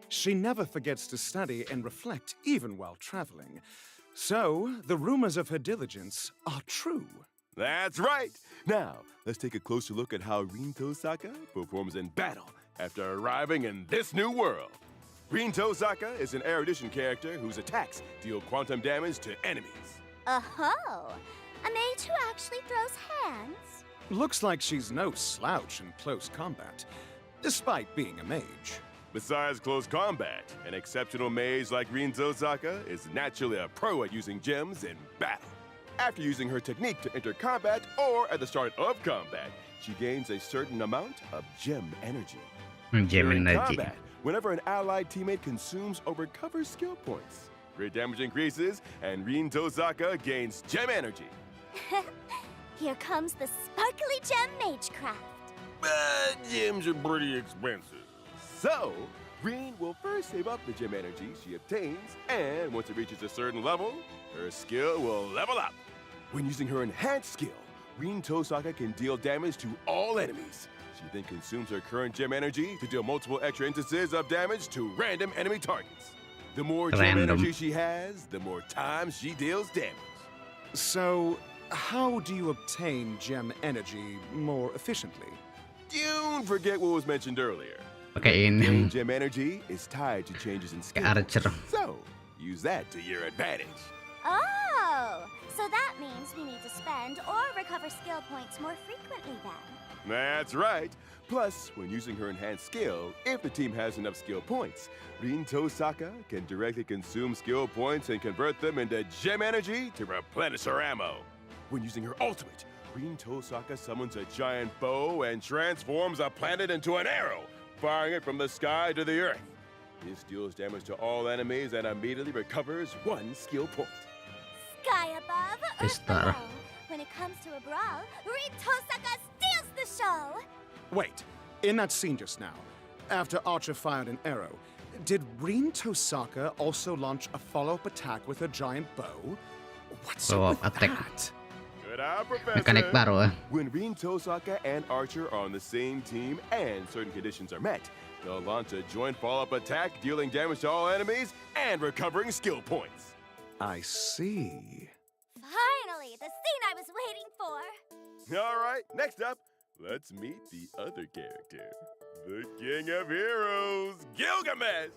S9: She never forgets to study and reflect even while traveling. So, the rumors of her diligence are true.
S3: That's right! Now, let's take a closer look at how Rin Tosaka performs in battle after arriving in this new world. Rin Tosaka is an erudition character whose attacks deal quantum damage to enemies.
S2: Oh, a mage who actually throws hands?
S9: Looks like she's no slouch in close combat, despite being a mage.
S3: Besides close combat, an exceptional mage like Rin Tosaka is naturally a pro at using gems in battle. After using her technique to enter combat or at the start of combat, she gains a certain amount of gem energy.
S1: Gem
S3: During
S1: energy.
S3: combat, whenever an allied teammate consumes or recovers skill points, crit damage increases and Rin Tosaka gains gem energy.
S2: Here comes the sparkly gem magecraft.
S3: But gems are pretty expensive. So, Rin will first save up the gem energy she obtains, and once it reaches a certain level, her skill will level up. When using her enhanced skill, Rin Tosaka can deal damage to all enemies. She then consumes her current gem energy to deal multiple extra instances of damage to random enemy targets. The more gem
S1: Random.
S3: energy she has, the more times she deals damage.
S9: So, how do you obtain gem energy more efficiently?
S3: Don't forget what was mentioned earlier.
S1: Pakai ini
S3: Gain gem energy is tied to changes in skill.
S1: kayak Archer.
S3: So, use that to your advantage.
S2: Oh, so that means we need to spend or recover skill points more frequently then.
S3: That's right. Plus, when using her enhanced skill, if the team has enough skill points, Rin Tosaka can directly consume skill points and convert them into gem energy to replenish her ammo. When using her ultimate, Rin Tosaka summons a giant bow and transforms a planet into an arrow, firing it from the sky to the earth. This deals damage to all enemies and immediately recovers 1 skill point.
S2: Sky above, earth
S1: Star.
S2: below. When it comes to a brawl, Rin Tosaka steals the show.
S9: Wait, in that scene just now, after Archer fired an arrow, did Rin Tosaka also launch a follow-up attack with her giant bow? What's up
S1: Follow-up
S9: with
S1: attack.
S9: that?
S3: Good eye, Professor.
S1: Mekanik baru.
S3: When Rin Tosaka and Archer are on the same team and certain conditions are met, they'll launch a joint follow-up attack, dealing damage to all enemies and recovering skill points.
S9: I see.
S2: Finally, the scene I was waiting for.
S3: All right, next up, let's meet the other character, the King of Heroes, Gilgamesh.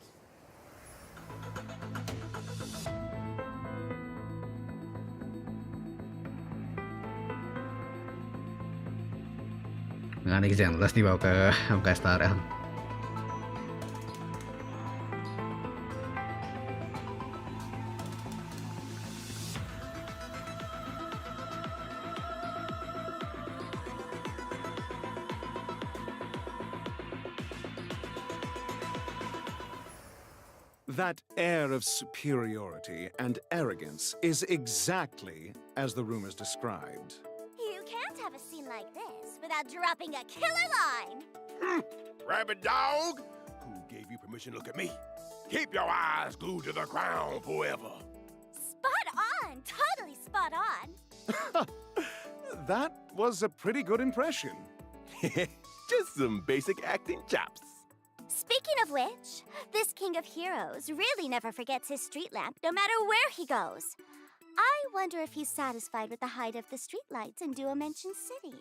S1: Dengan Zenless dibawa ke Honkai Star Realm.
S9: That air of superiority and arrogance is exactly as the rumors described.
S2: You can't have a scene like this without dropping a killer line.
S3: Rabbit dog, who gave you permission to look at me? Keep your eyes glued to the ground forever.
S2: Spot on, totally spot on.
S9: That was a pretty good impression.
S3: Just some basic acting chops.
S2: Speaking of which, this King of Heroes really never forgets his street lamp no matter where he goes. I wonder if he's satisfied with the height of the streetlights in Dimension City.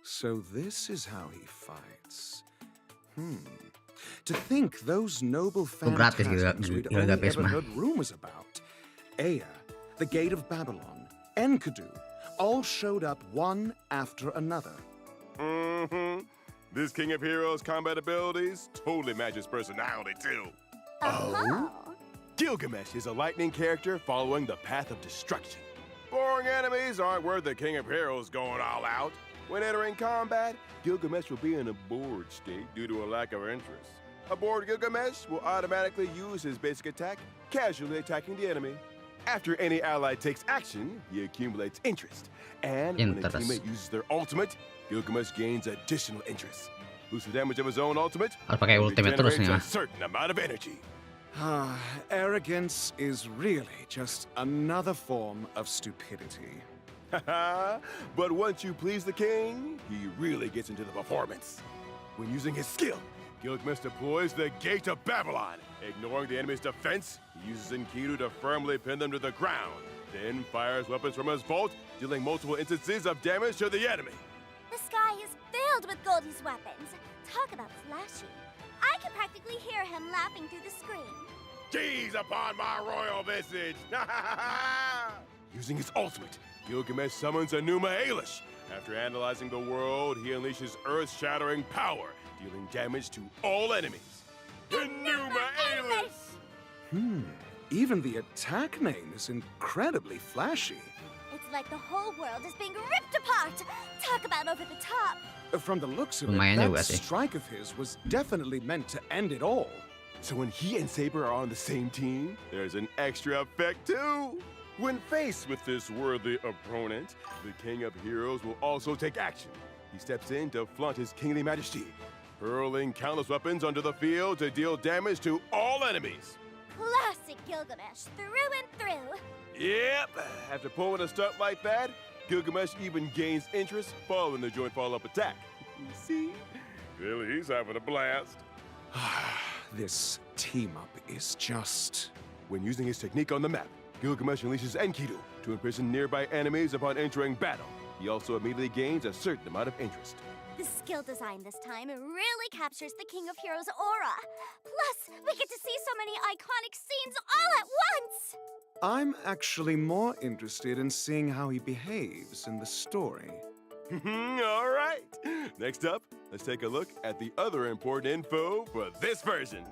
S9: So this is how he fights. To think those noble
S1: gratis
S9: phantasms we'd only
S1: Gilgamesh
S9: ever
S1: mah.
S9: heard rumors about. Ea, the Gate of Babylon, Enkidu, all showed up one after another.
S3: Mm-hmm. This King of Heroes' combat abilities totally match his personality, too.
S2: Oh?
S3: Gilgamesh is a lightning character following the path of destruction. Boring enemies aren't worth the King of Heroes going all out. When entering combat, Gilgamesh will be in a bored state due to a lack of interest. A bored Gilgamesh will automatically use his basic attack, casually attacking the enemy. After any ally takes action, he accumulates interest. And when a
S1: Interest.
S3: teammate uses their ultimate, Gilgamesh gains additional interest. Boosts the damage of his own ultimate,
S1: Harus pakai
S3: and
S1: ultimate terus
S3: regenerates
S1: nih.
S3: a certain amount of energy.
S9: Arrogance is really just another form of stupidity.
S3: But once you please the king, he really gets into the performance. When using his skill, Gilgamesh deploys the Gate of Babylon. Ignoring the enemy's defense, he uses Enkidu to firmly pin them to the ground, then fires weapons from his vault, dealing multiple instances of damage to the enemy.
S2: The sky is filled with Goldie's weapons. Talk about flashy. I can practically hear him laughing through the screen.
S3: Gaze upon my royal visage! Using his ultimate, Gilgamesh summons Enuma Elish. After analyzing the world, he unleashes earth-shattering power, dealing damage to all enemies. Enuma Elish!
S9: Even the attack name is incredibly flashy.
S2: It's like the whole world is being ripped apart. Talk about over the top.
S9: From the looks of it,
S1: Lumayan juga
S9: that
S1: sih.
S9: strike of his was definitely meant to end it all.
S3: So when he and Saber are on the same team, there's an extra effect too. When faced with this worthy opponent, the King of Heroes will also take action. He steps in to flaunt his kingly majesty, hurling countless weapons onto the field to deal damage to all enemies.
S2: Classic Gilgamesh, through and through.
S3: Yep, after pulling a stunt like that, Gilgamesh even gains interest following the joint follow-up attack. You see? Clearly he's having a blast.
S9: This team-up is just...
S3: When using his technique on the map, Gilgamesh unleashes Enkidu to imprison nearby enemies upon entering battle. He also immediately gains a certain amount of interest.
S2: The skill design this time really captures the King of Heroes aura. Plus, we get to see so many iconic scenes all at once!
S9: I'm actually more interested in seeing how he behaves in the story.
S3: All right. Next up, let's take a look at the other important info for this version.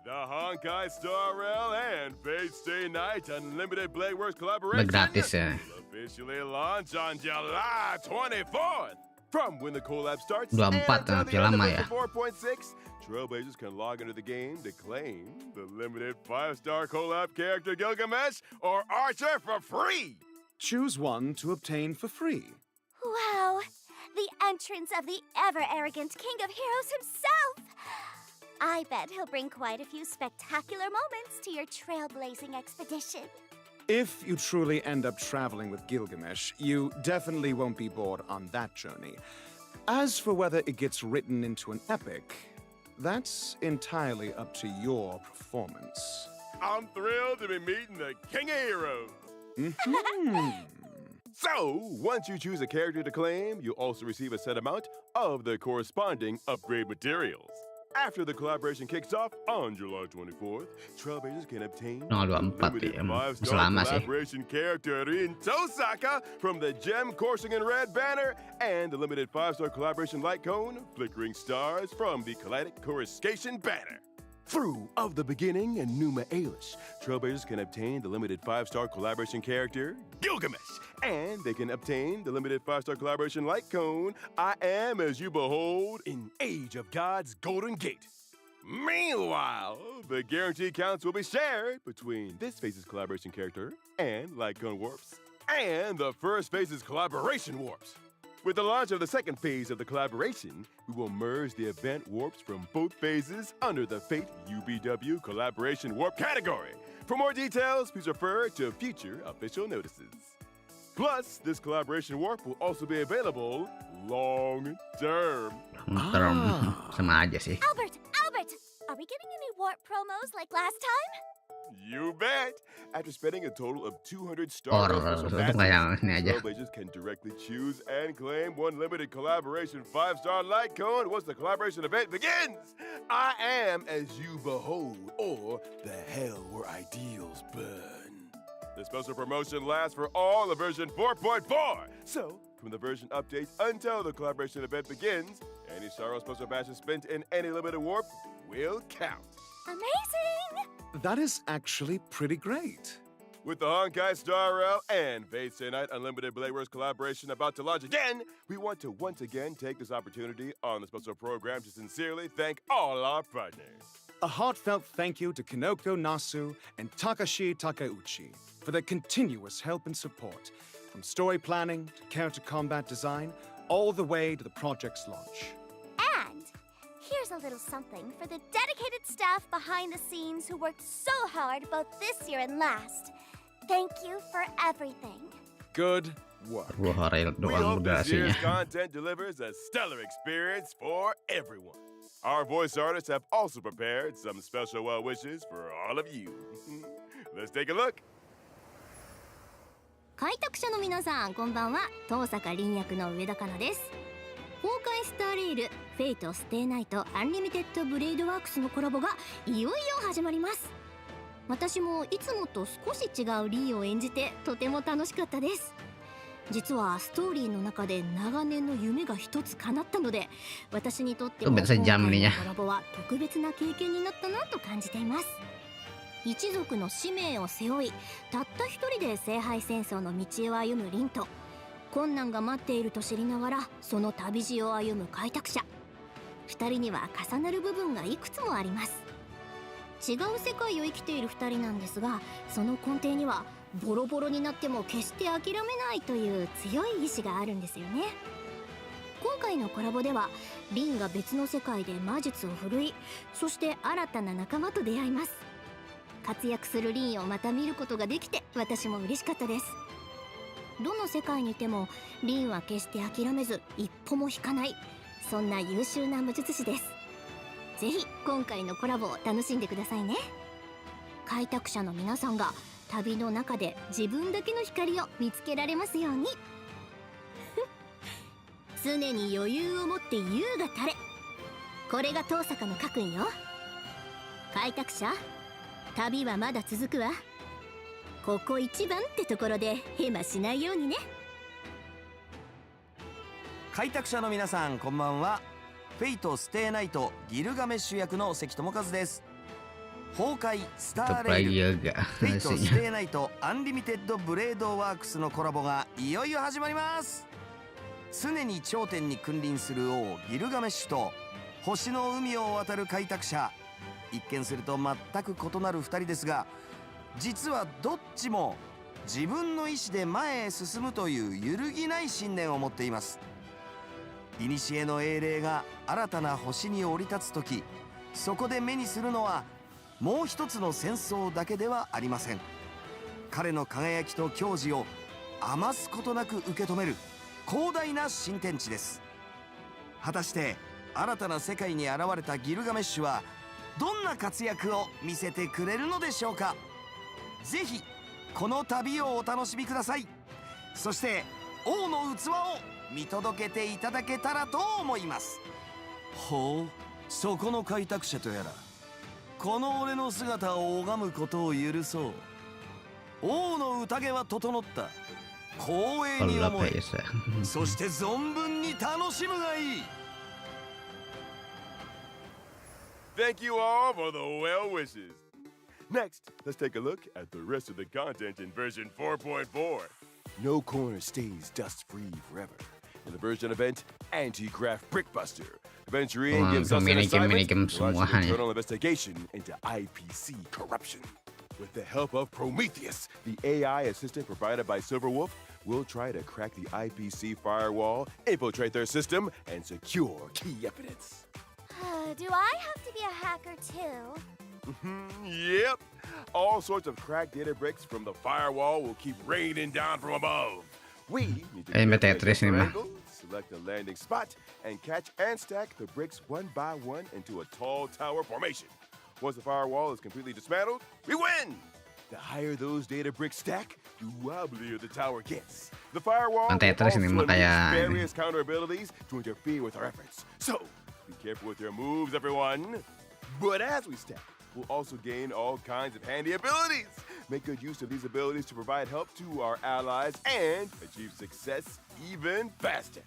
S3: The Honkai Star Rail and Fate Stay Night Unlimited Bladeworks collaboration
S1: Gratis ya.
S3: will officially launch on July 24th. From when the collab starts
S1: 24
S3: and until
S1: nanti
S3: the end of
S1: lama ya.
S3: version 4.6, Trailblazers can log into the game to claim the limited 5-star collab character Gilgamesh or Archer for free.
S9: Choose one to obtain for free.
S2: Wow, the entrance of the ever-arrogant King of Heroes himself! I bet he'll bring quite a few spectacular moments to your trailblazing expedition.
S9: If you truly end up traveling with Gilgamesh, you definitely won't be bored on that journey. As for whether it gets written into an epic, that's entirely up to your performance.
S3: I'm thrilled to be meeting the King of Heroes.
S9: Mhm.
S3: So, once you choose a character to claim, you also receive a set amount of the corresponding upgrade materials. After the collaboration kicks off on July 24th, Trailblazers can obtain
S1: No,
S3: the
S1: 24
S3: limited
S1: ya.
S3: 5-star
S1: Selama sih.
S3: collaboration character Rin Tosaka from the Gem Coursing in Red banner and the limited 5-star collaboration light cone Flickering Stars from the Kaleidec Coruscation banner. Through Of the Beginning and Numa Ailish, Trailblazers can obtain the limited 5-star collaboration character Gilgamesh, and they can obtain the limited 5-star collaboration light cone I Am As You Behold in Age of God's Golden Gate. Meanwhile, the guarantee counts will be shared between this phase's collaboration character and light cone warps, and the first phase's collaboration warps. With the launch of the second phase of the collaboration, we will merge the event warps from both phases under the Fate UBW Collaboration Warp category. For more details, please refer to future official notices. Plus, this collaboration warp will also be available long term.
S1: Sama aja sih.
S2: Albert! Are we getting any warp promos like last time?
S3: You bet! After spending a total of 200
S1: Or
S3: stars,
S1: itu kayak ini aja.
S3: Trailblazers can directly choose and claim one limited collaboration 5-star light cone once the collaboration event begins. I Am As You Behold, or The Hell Where Ideals Burn. The special promotion lasts for all of version 4.4. So, from the version update until the collaboration event begins, any Star Rail special batches spent in any limited warp will count.
S2: Amazing!
S9: That is actually pretty great.
S3: With the Honkai Star Rail and Fate Stay Night Unlimited Bladeworks collaboration about to launch again, we want to once again take this opportunity on the special program to sincerely thank all our partners.
S9: A heartfelt thank you to Kinoko Nasu and Takashi Takeuchi for their continuous help and support, from story planning to character combat design, all the way to the project's launch.
S2: And here's a little something for the dedicated staff behind the scenes who worked so hard both this year and last. Thank you for everything.
S9: Good work.
S1: Dua hari
S3: We
S1: doang
S3: hope this year's
S1: durasinya.
S3: content delivers a stellar experience for everyone. Our voice artists have also prepared some special well wishes for all of you. Let's take a look.
S2: 開拓者の皆さん、こんばんは。東坂凛役の上田香奈です。崩壊スターレイル、フェイトステイナイトアンリミテッドブレイドワークスのコラボがいよいよ始まります。私もいつもと少し違うリーを演じてとても楽しかったです。実はストーリーの中で長年の夢が一つ叶ったので、私にとっても今回のコラボは特別な経験になったなと感じています。一族の使命を背負い、たった一人で聖杯戦争の道を歩む凛と、困難が待っていると知りながらその旅路を歩む開拓者。二人には重なる部分がいくつもあります。違う世界を生きている二人なんですが、その根底にはボロボロになっても決して諦めないという強い意志があるんですよね。今回のコラボではリンが別の世界で魔術を振るい、そして新たな仲間と出会います。活躍するリンをまた見ることができて私も嬉しかったです。どの世界にいてもリンは決して諦めず一歩も引かない、そんな優秀な魔術師です。ぜひ今回のコラボを楽しんでくださいね。開拓者の皆さんが旅の中で自分だけの光を見つけられますように。常に余裕を持って優が垂れ、これが遠坂の家訓よ。開拓者、旅はまだ続くわ。ここ一番ってところでヘマしないようにね。
S10: 開拓者の皆さんこんばんは。フェイトステイナイトギルガメッシュ役の関智和です。崩壊スターレイルフェイトステイナイトアンリミテッドブレードワークスのコラボがいよいよ始まります。常に頂点に君臨する王ギルガメッシュと星の海を渡る開拓者、一見すると全く異なる2人ですが、実はどっちも自分の意志で前へ進むという揺るぎない信念を持っています。古の英霊が新たな星に降り立つ時、そこで目にするのはもう一つの戦争だけではありません。彼の輝きと矜持を余すことなく受け止める広大な新天地です。果たして新たな世界に現れたギルガメッシュはどんな活躍を見せてくれるのでしょうか。ぜひこの旅をお楽しみください。そして王の器を見届けていただけたらと思います。
S8: ほう、そこの開拓者とやら、この俺の姿を拝むことを許そう。王の宴は整った。光栄に思い、そして存分に楽しむがいい。
S3: Thank you all for the well wishes. Next, let's take a look at the rest of the content in version 4.4. No corner stays dust-free forever. In the version event, Anti-Graft Brickbuster, Aventurine gives us an assignment to launch an internal investigation into IPC corruption. With the help of Prometheus, the AI assistant provided by Silverwolf, we'll try to crack the IPC firewall, infiltrate their system, and secure key evidence.
S2: Do I have to be a hacker too?
S3: Yep. All sorts of cracked data bricks from the firewall will keep raining down from above. We need to angle, select a landing spot, and catch and stack the bricks one by one into a tall tower formation. Once the firewall is completely dismantled, we win! The higher those data bricks stack, the wobblier the tower gets. The firewall will also unleash various counter abilities to interfere with our efforts. So, be careful with your moves, everyone. But as we stack, we'll also gain all kinds of handy abilities. Make good use of these abilities to provide help to our allies and achieve success even faster.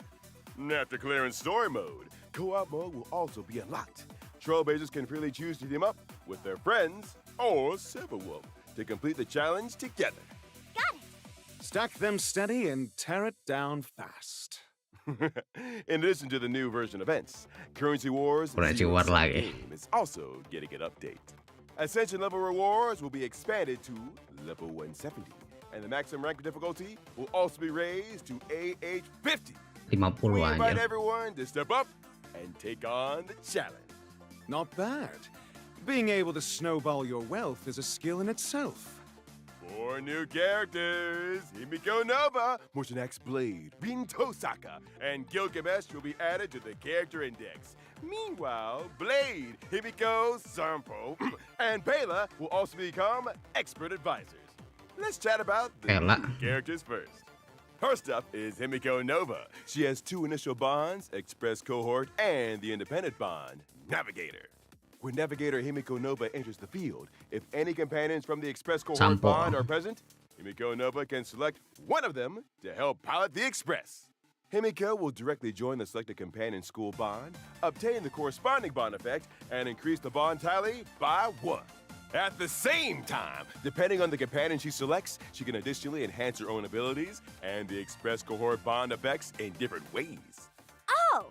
S3: After clearing story mode, co-op mode will also be unlocked. Trailblazers can freely choose to team up with their friends or Silverwolf to complete the challenge together.
S2: Got it!
S9: Stack them steady and tear it down fast.
S3: In addition to the new version events, Currency Wars game is also getting an update. Ascension level rewards will be expanded to level 170, and the maximum rank difficulty will also be raised to AH50.
S1: 50
S3: We invite
S1: aja.
S3: everyone to step up and take on the challenge.
S9: Not bad. Being able to snowball your wealth is a skill in itself.
S3: 4 new characters: Himiko Nova, Motion Axe Blade, Rin Tosaka, and Gilgamesh will be added to the character index. Meanwhile, Blade, Himiko, Sampo, and Bela will also become expert advisors. Let's chat about the
S1: Bela.
S3: new characters first. First up is Himiko Nova. She has 2 initial bonds, Express Cohort and the independent bond, Navigator. When Navigator Himiko Nova enters the field, if any companions from the Express Cohort
S1: Sampo.
S3: bond are present, Himiko Nova can select one of them to help pilot the Express. Himiko will directly join the selected companion school bond, obtain the corresponding bond effect, and increase the bond tally by 1. At the same time, depending on the companion she selects, she can additionally enhance her own abilities and the express cohort bond effects in different ways.
S2: Oh,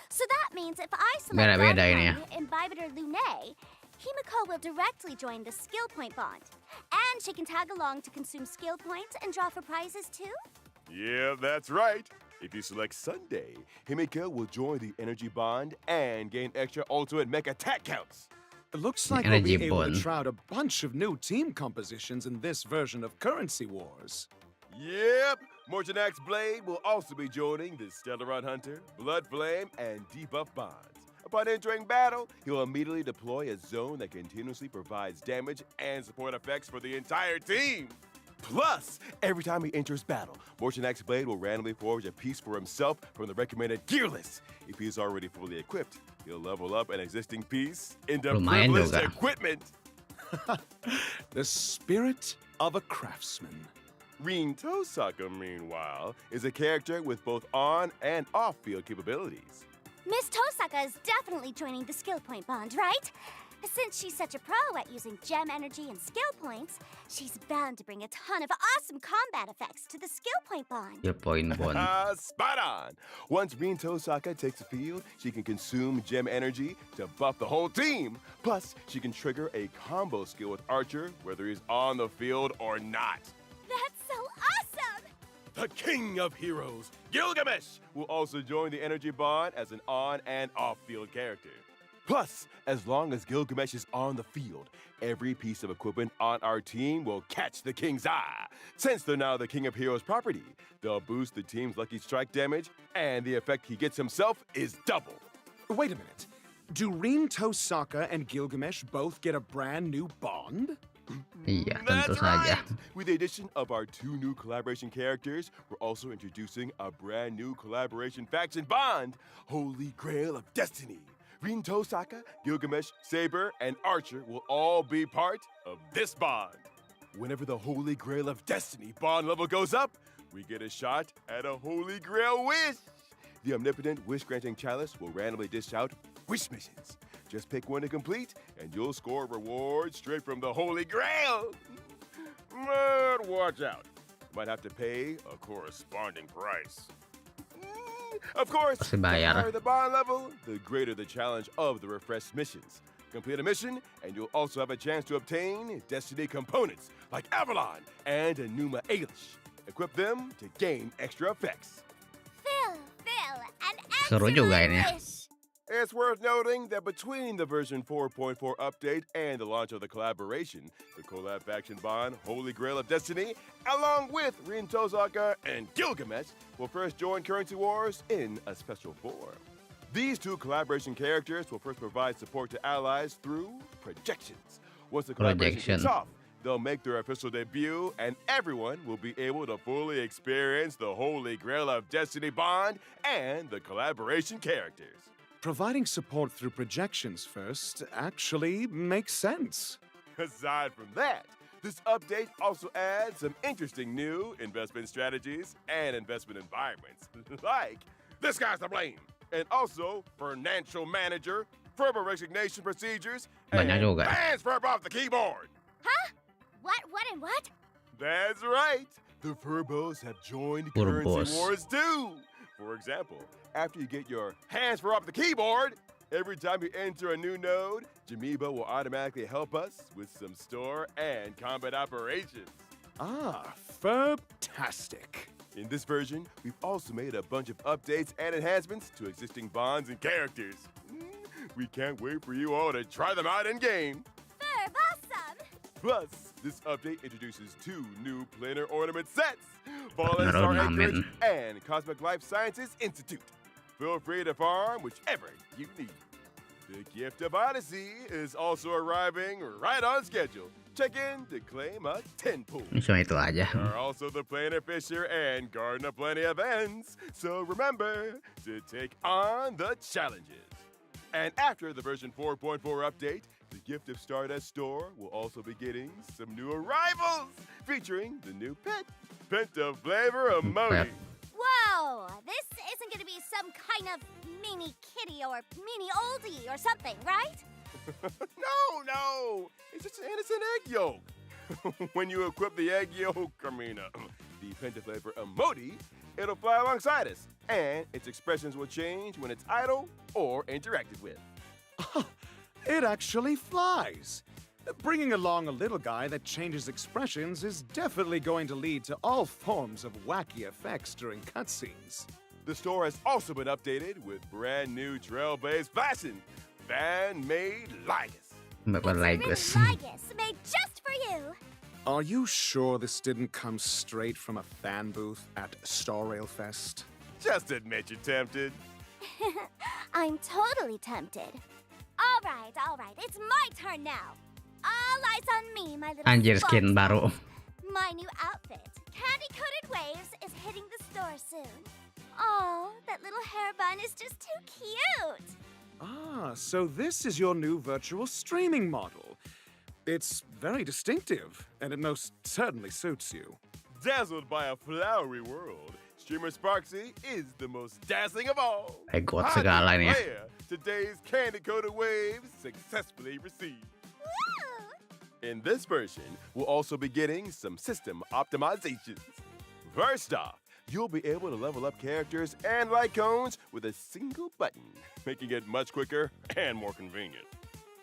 S2: so that means if I
S1: Beda-
S2: select
S1: beda ini ya.
S2: Imbibitor Lunae, Himiko will directly join the skill point bond. And she can tag along to consume skill points and draw for prizes too?
S3: Yeah, that's right. If you select Sunday, Himiko will join the energy bond and gain extra ultimate mech attack counts.
S9: It looks like we'll be
S1: Energy
S9: able to
S1: bond.
S9: try out a bunch of new team compositions in this version of Currency Wars.
S3: Yep, Mortanax Blade will also be joining the Stellaron Hunter, Blood Flame, and Debuff bonds. Upon entering battle, he'll immediately deploy a zone that continuously provides damage and support effects for the entire team. Plus, every time he enters battle, Mortanax Blade will randomly forge a piece for himself from the recommended gear list. If he is already fully equipped, he'll level up an existing piece into
S1: Lumayan
S3: privileged
S1: juga.
S3: equipment.
S9: The spirit of a craftsman.
S3: Rin Tosaka, meanwhile, is a character with both on and off-field capabilities.
S2: Miss Tosaka is definitely joining the skill point bond, right? Since she's such a pro at using gem energy and skill points, she's bound to bring a ton of awesome combat effects to the skill point bond.
S1: Skill point bond.
S3: Spot on! Once Rin Tosaka takes the field, she can consume gem energy to buff the whole team. Plus, she can trigger a combo skill with Archer, whether he's on the field or not.
S2: That's so awesome!
S3: The King of Heroes, Gilgamesh, will also join the energy bond as an on and off-field character. Plus, as long as Gilgamesh is on the field, every piece of equipment on our team will catch the King's eye. Since they're now the King of Heroes property, they'll boost the team's lucky strike damage, and the effect he gets himself is double.
S9: Wait a minute. Do Rin Tosaka and Gilgamesh both get a brand new bond?
S1: Iya, tentu
S3: That's
S1: saja.
S3: right! With the addition of our 2 new collaboration characters, we're also introducing a brand new collaboration faction bond, Holy Grail of Destiny. Rin Tosaka, Gilgamesh, Saber, and Archer will all be part of this bond. Whenever the Holy Grail of Destiny bond level goes up, we get a shot at a Holy Grail wish. The omnipotent wish-granting chalice will randomly dish out wish missions. Just pick one to complete, and you'll score rewards straight from the Holy Grail. But watch out. You might have to pay a corresponding price. Of course,
S1: Pasti
S3: the
S1: bayar.
S3: higher the bond level, the greater the challenge of the refreshed missions. Complete a mission, and you'll also have a chance to obtain Destiny components like Avalon and Enuma Elish. Equip them to gain extra effects.
S2: Phil, an
S1: Seru juga ini ya.
S2: excellent wish!
S3: It's worth noting that between the version 4.4 update and the launch of the collaboration, the collab faction bond, Holy Grail of Destiny, along with Rin Tosaka and Gilgamesh, will first join Currency Wars in a special form. These 2 collaboration characters will first provide support to allies through projections. Once the collaboration kicks
S1: Projection.
S3: off, they'll make their official debut, and everyone will be able to fully experience the Holy Grail of Destiny bond and the collaboration characters.
S9: Providing support through projections first actually makes sense.
S3: Aside from that, this update also adds some interesting new investment strategies and investment environments, like this guy's to blame, and also financial manager, verbal resignation procedures,
S1: Banyak
S3: and
S1: juga.
S3: fans verb off the keyboard.
S2: Huh? What, and what?
S3: That's right. The Furbos have joined
S1: Furbos.
S3: Currency Wars too. For example, after you get your hands for off the keyboard, every time you enter a new node, Jamiba will automatically help us with some store and combat operations.
S9: Ah, fantastic.
S3: In this version, we've also made a bunch of updates and enhancements to existing bonds and characters. We can't wait for you all to try them out in-game.
S2: Verb awesome!
S3: Plus, this update introduces 2 new planar ornament sets, Fallen
S1: Planar
S3: Star
S1: ornament.
S3: Anchorage and Cosmic Life Sciences Institute. Feel free to farm whichever you need. The Gift of Odyssey is also arriving right on schedule. Check in to claim a 10 pool.
S1: Cuma itu aja.
S3: There are also the Planar Fisher and Garden of Plenty events, so remember to take on the challenges. And after the version 4.4 update, the Gift of Stardust store will also be getting some new arrivals, featuring the new pet, Penta Flavor Emoji.
S2: Whoa! This isn't gonna be some kind of mini kitty or mini oldie or something, right?
S3: No, it's just an innocent egg yolk. When you equip the egg yolk, the pentaflavor emoji, it'll fly alongside us, and its expressions will change when it's idle or interacted with.
S9: It actually flies. Bringing along a little guy that changes expressions is definitely going to lead to all forms of wacky effects during cutscenes.
S3: The store has also been updated with brand new trailblaze fashion, fan-made Ligas.
S1: Ligas.
S2: Ligas made just for you.
S9: Are you sure this didn't come straight from a fan booth at Star Rail Fest?
S3: Just admit you're tempted.
S2: I'm totally tempted. All right, it's my turn now. All eyes on me, my little
S1: Anjir skin
S2: sport.
S1: baru.
S2: My new outfit, Candy-Coated Waves, is hitting the store soon. Oh, that little hair bun is just too cute.
S9: Ah, so this is your new virtual streaming model. It's very distinctive, and it most certainly suits you.
S3: Dazzled by a flowery world, streamer Sparksy is the most dazzling of all.
S1: Got
S3: I
S1: segala nih ya.
S3: declare today's Candy-Coated Waves successfully received.
S2: Woo!
S3: In this version, we'll also be getting some system optimizations. First off, you'll be able to level up characters and light cones with a single button, making it much quicker and more convenient.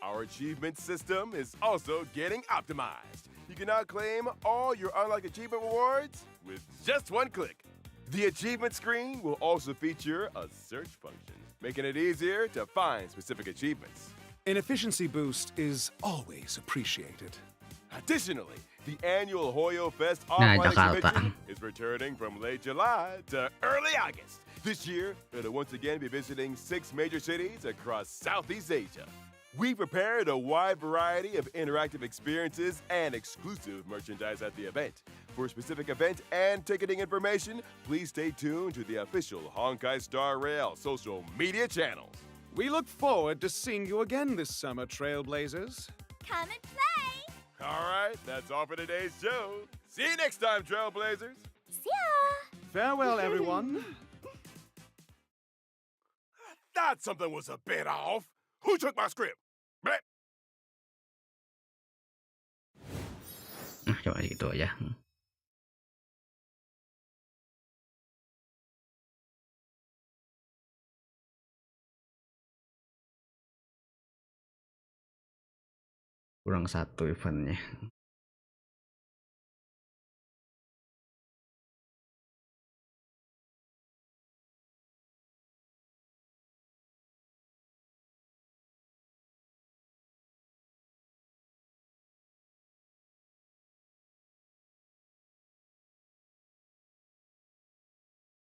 S3: Our achievement system is also getting optimized. You can now claim all your unlocked achievement rewards with just one click. The achievement screen will also feature a search function, making it easier to find specific achievements.
S9: An efficiency boost is always appreciated.
S3: Additionally, the annual Hoyo Fest
S1: Nah,
S3: offline
S1: Jakarta.
S3: exhibition is returning from late July to early August. This year, it'll once again be visiting 6 major cities across Southeast Asia. We prepared a wide variety of interactive experiences and exclusive merchandise at the event. For specific event and ticketing information, please stay tuned to the official Honkai Star Rail social media channels.
S9: We look forward to seeing you again this summer, Trailblazers.
S2: Come and play.
S3: All right, that's all for today's show. See you next time, Trailblazers.
S2: See ya.
S9: Farewell, everyone.
S3: Thought something was a bit off. Who took my script? Bleh.
S1: Nah, coba gitu aja. Kurang satu eventnya.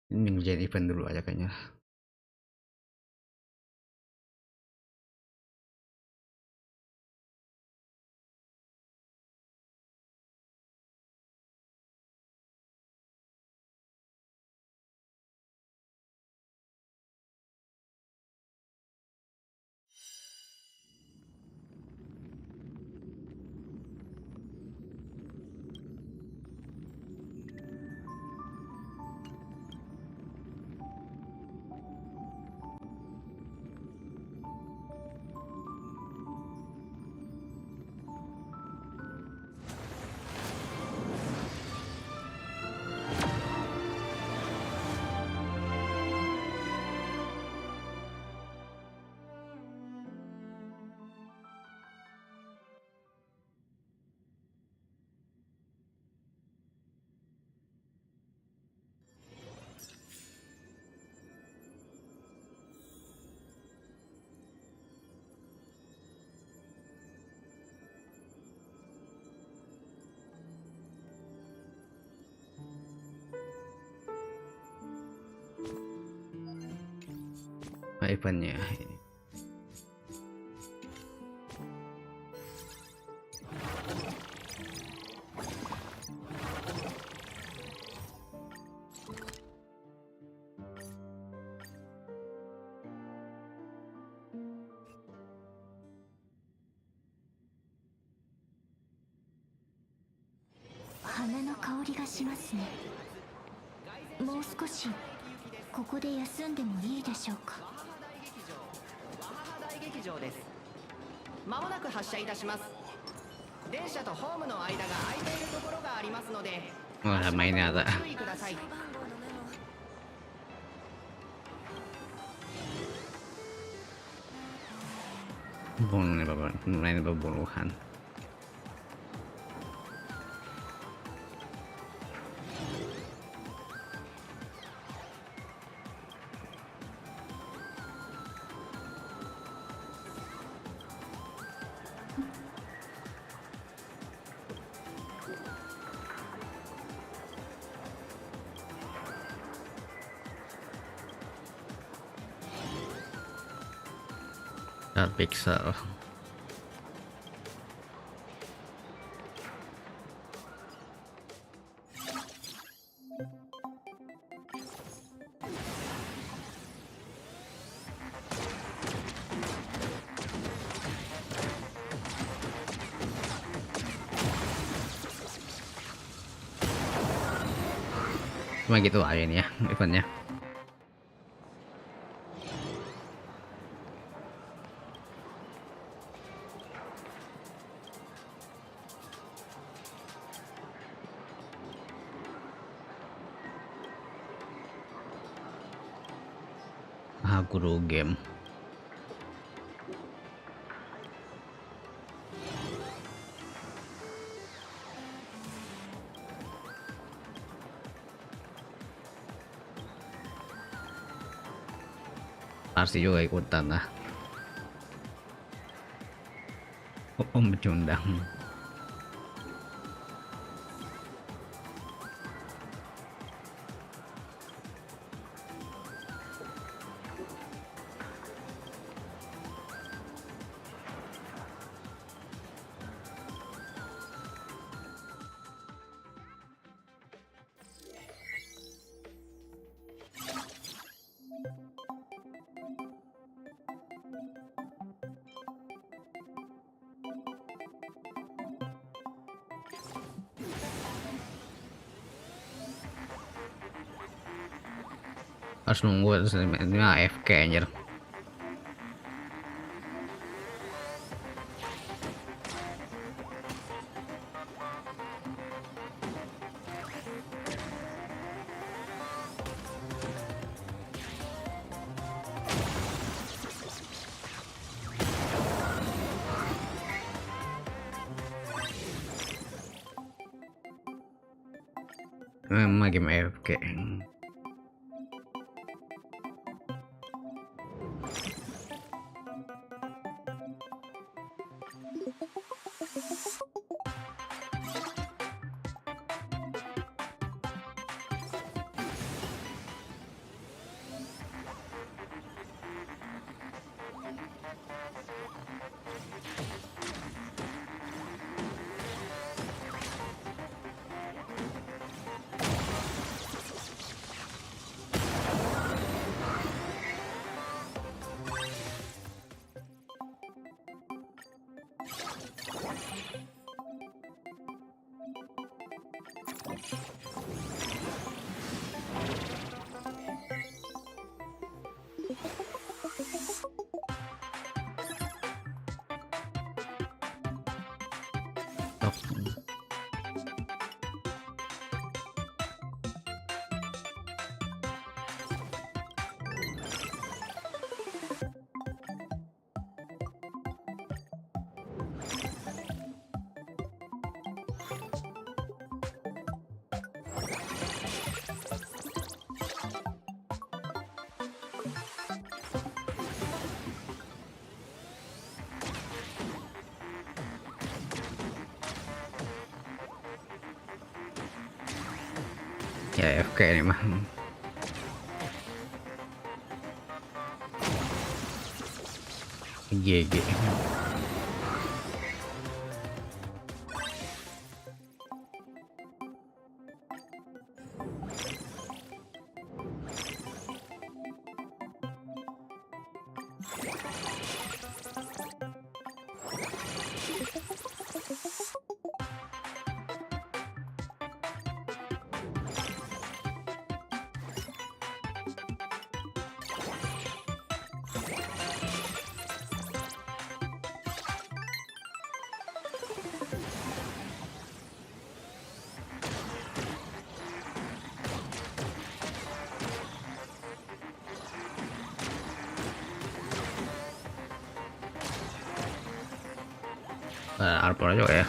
S1: Ini menjadi event dulu aja kayaknya. Eventnya ini.
S2: Hanaの香りがしますね。もう少しここで休んでもいいでしょうか。
S11: 大劇場です。まもなく発車いたします。電車とホームの間が空いているところがありますので、
S1: Oh, ramai ini ada.
S11: 注意ください。
S1: Bunuh nih bapak, mulai pembunuhan. Pixel. Cuma gitu aja ini ya eventnya. Guru game. Pasti juga ikutan lah. Om becundang. Harus nunggu terus ini AFK anjir. Memang game AFK. Ya AFK ini mah. GG. Arpor juga ya.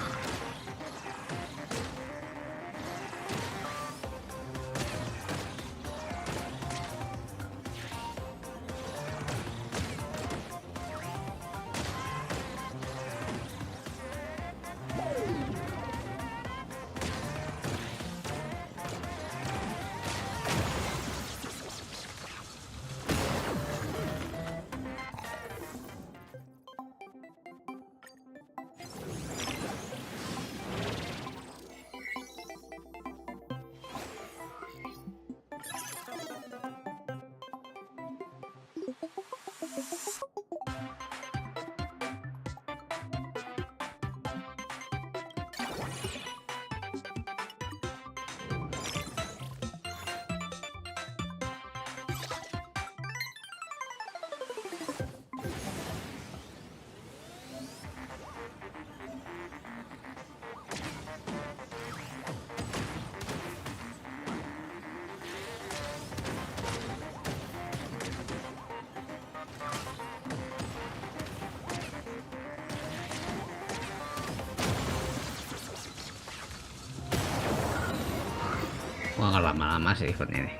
S1: Wah, nggak lama-lama sih event ini.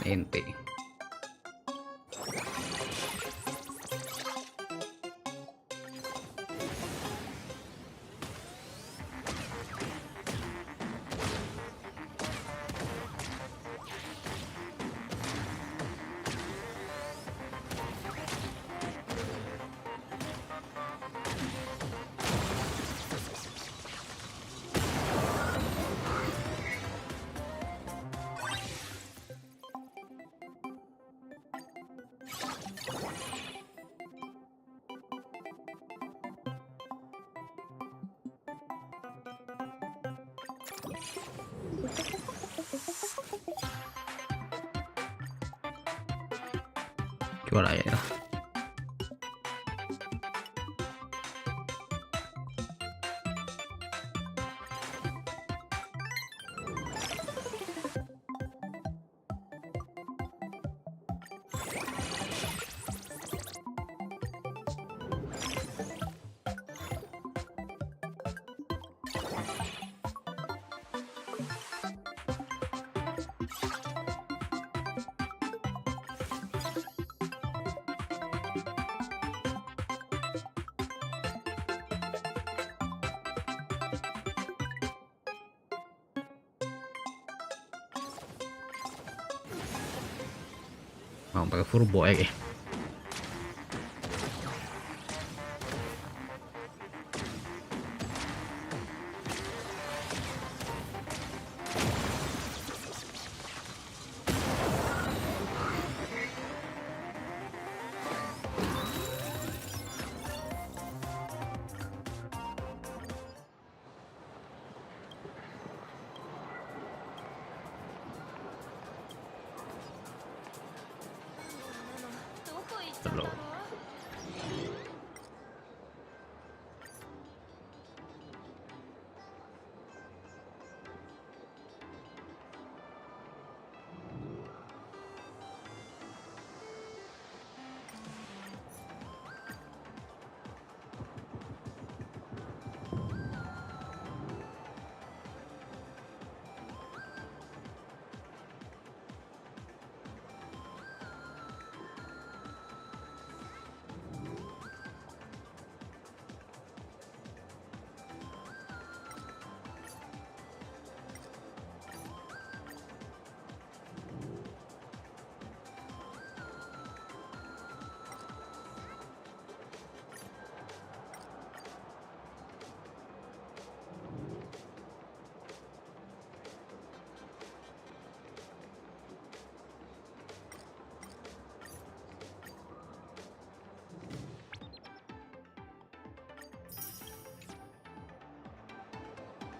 S1: Inti. Jual aja lah. Mau pakai turbo ya.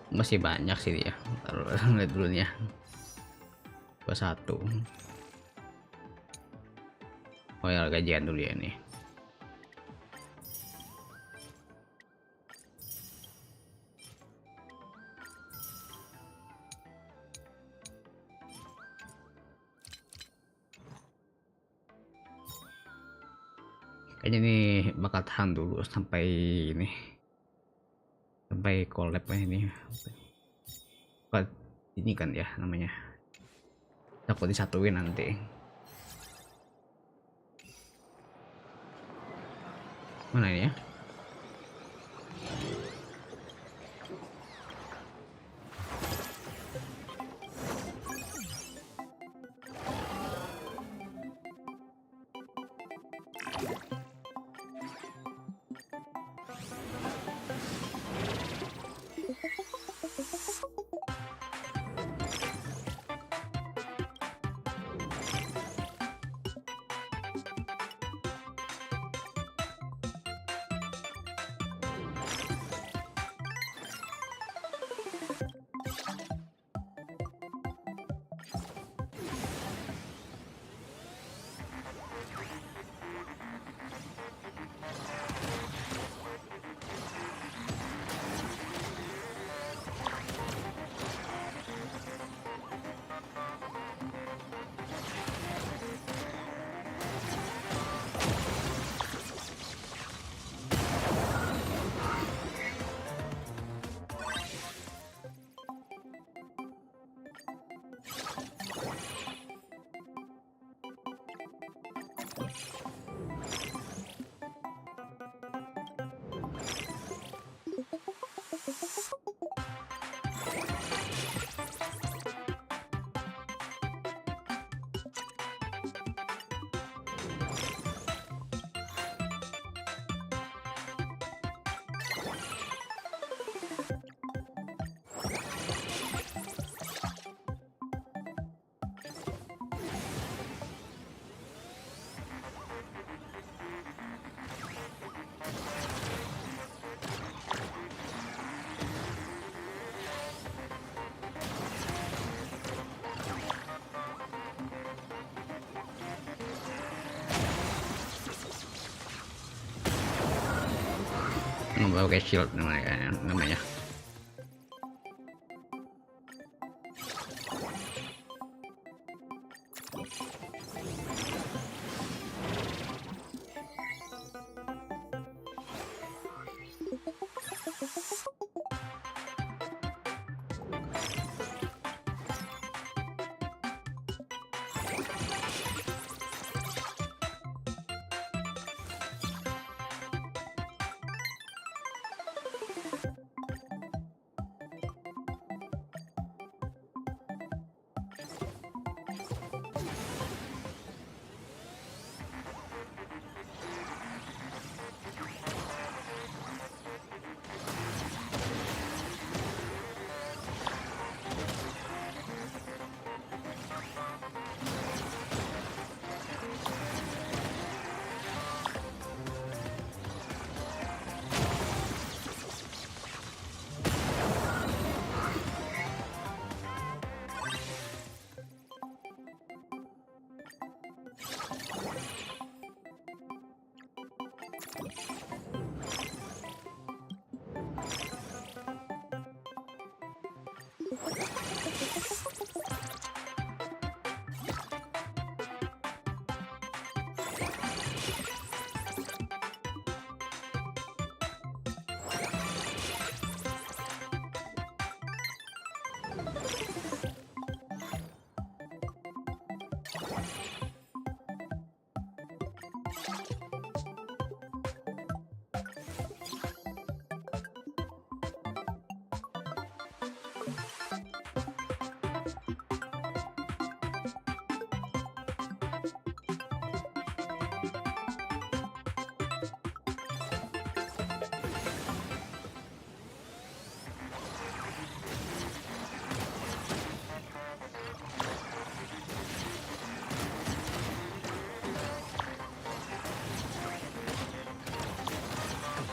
S1: Masih banyak sih dia. Taruh lihat dulu nih ya. 21. Oh ya, gajian dulu ya nih. Kayaknya nih bakal tahan dulu sampai ini, sampai collab ini. Ini kan ya namanya, takut disatuin nanti. Mana ini ya? Pakai shield namanya.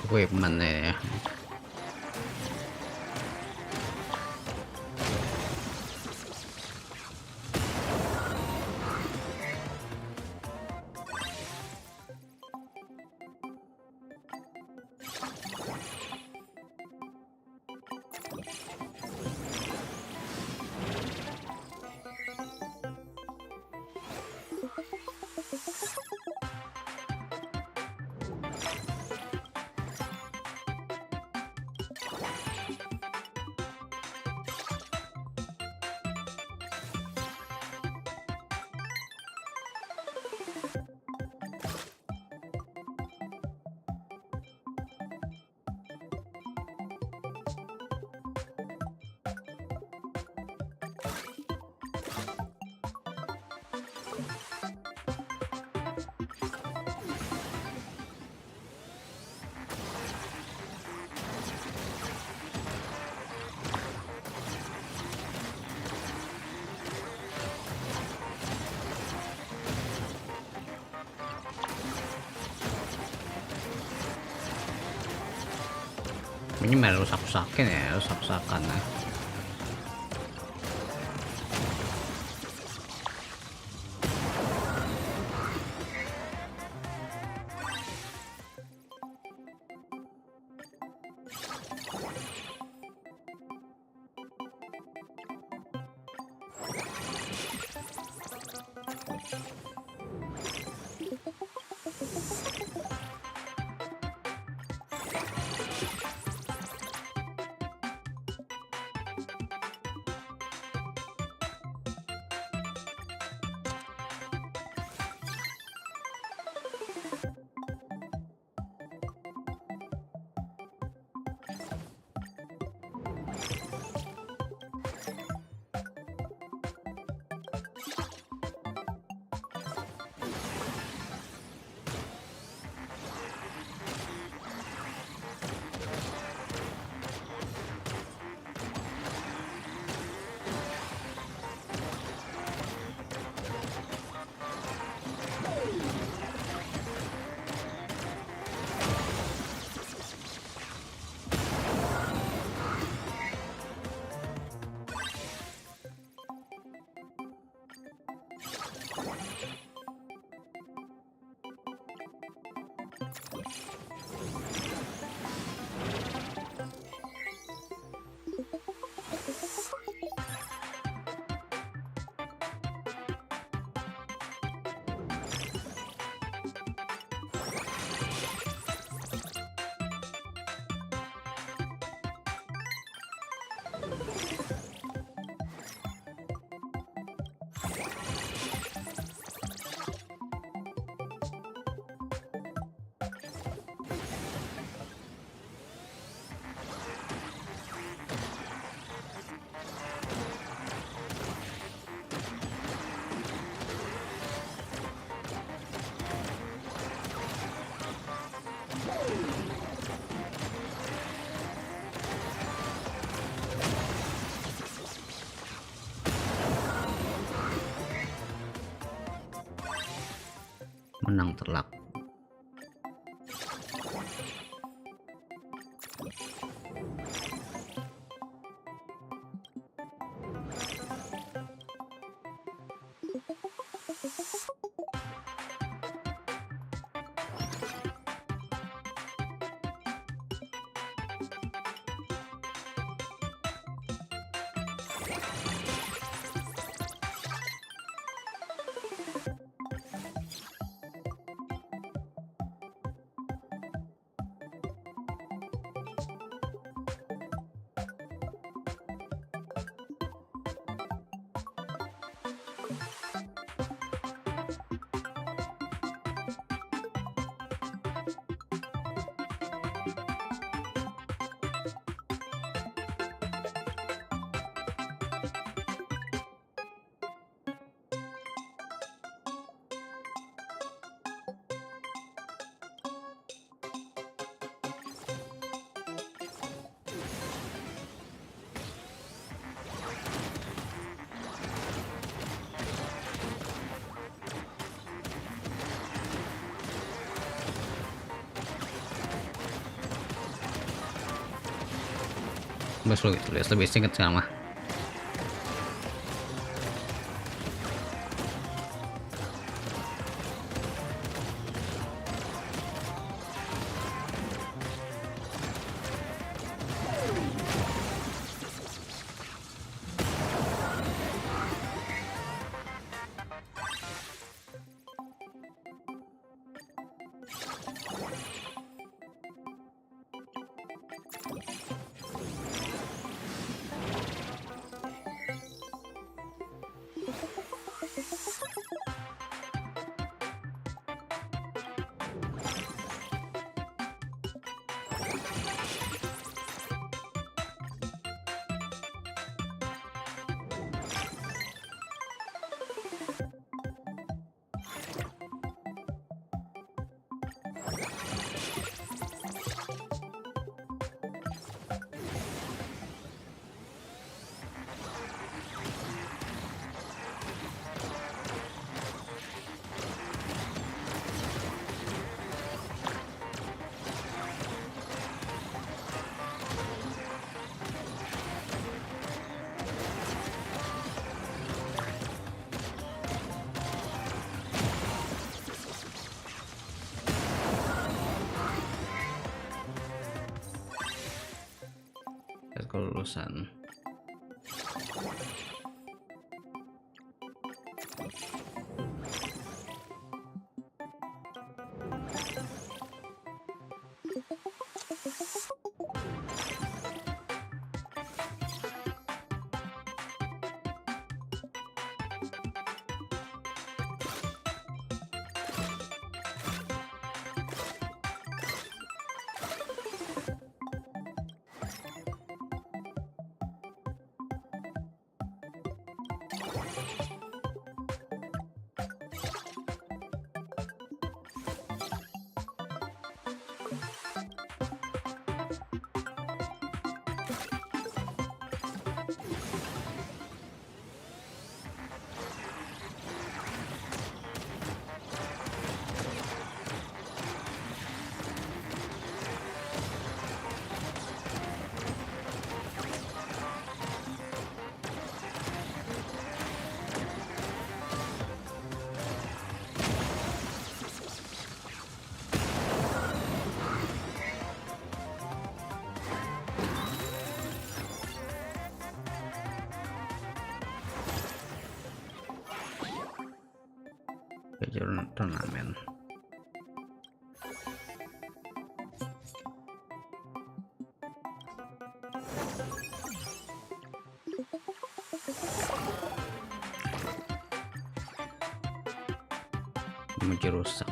S1: Equipment ya. Ini malah rusak-rusakin ya, rusak-rusakan ya. Menang telak. Lebih singkat sekarang mah. terusan. Kejuaraan turnamen. Menuju rusak.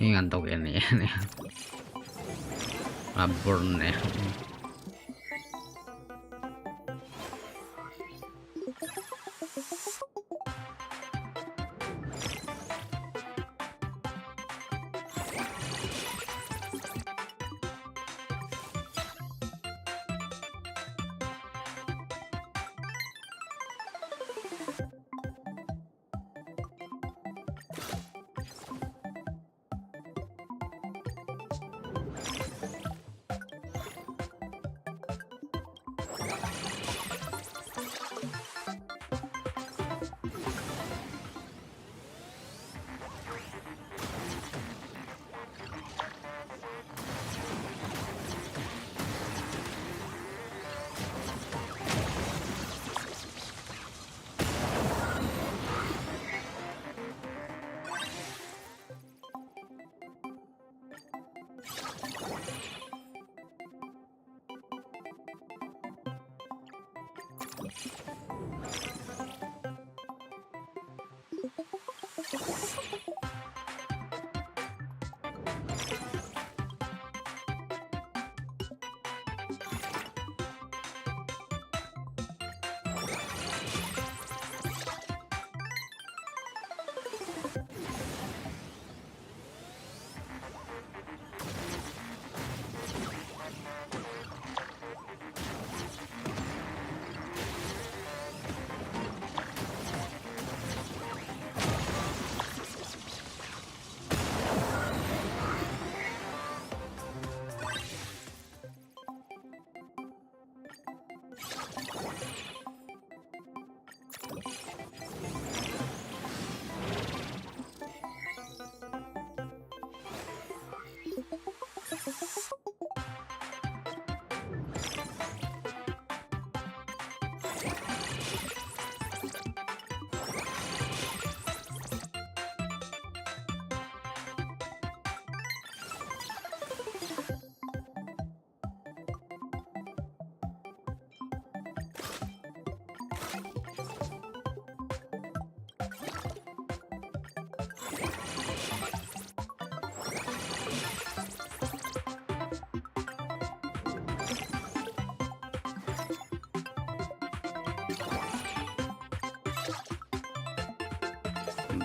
S1: Ini ngantuk ini ya nih. Laburn ya.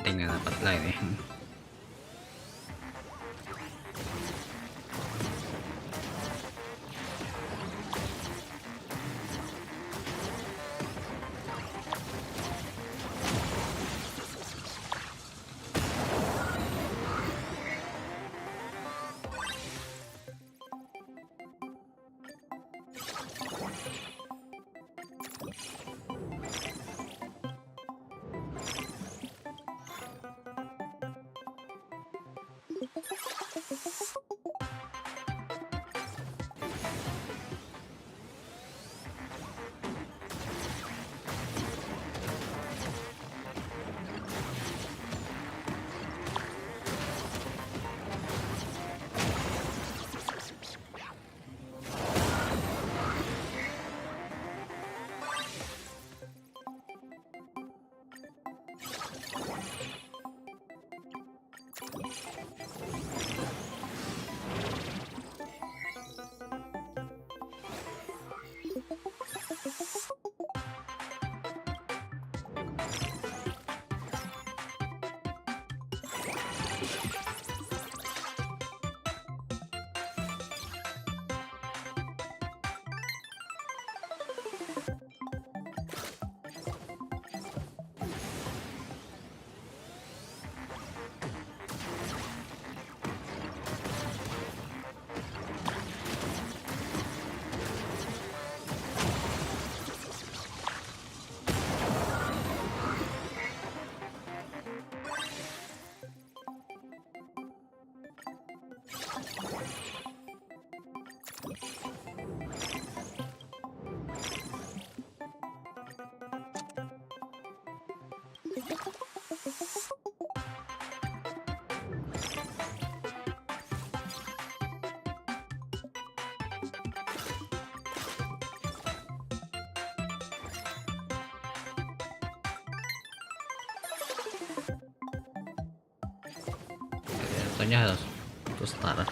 S1: tinggal dapat lagi. Contohnya harus setara.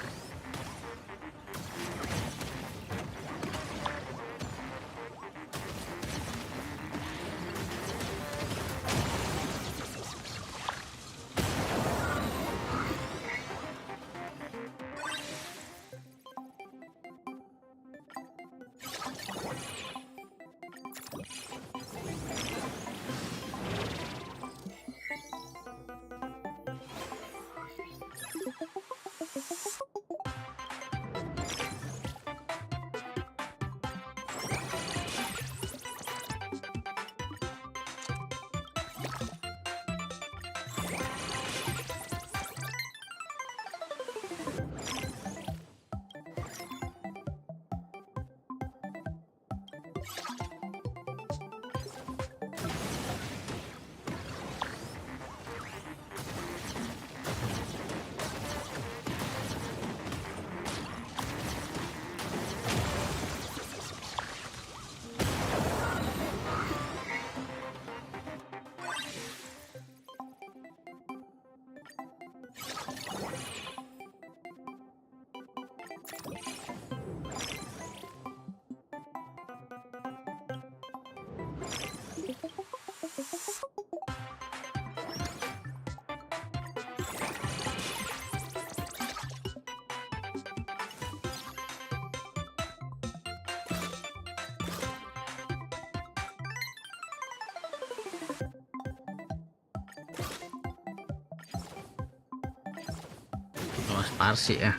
S1: Oh, sparsi ya.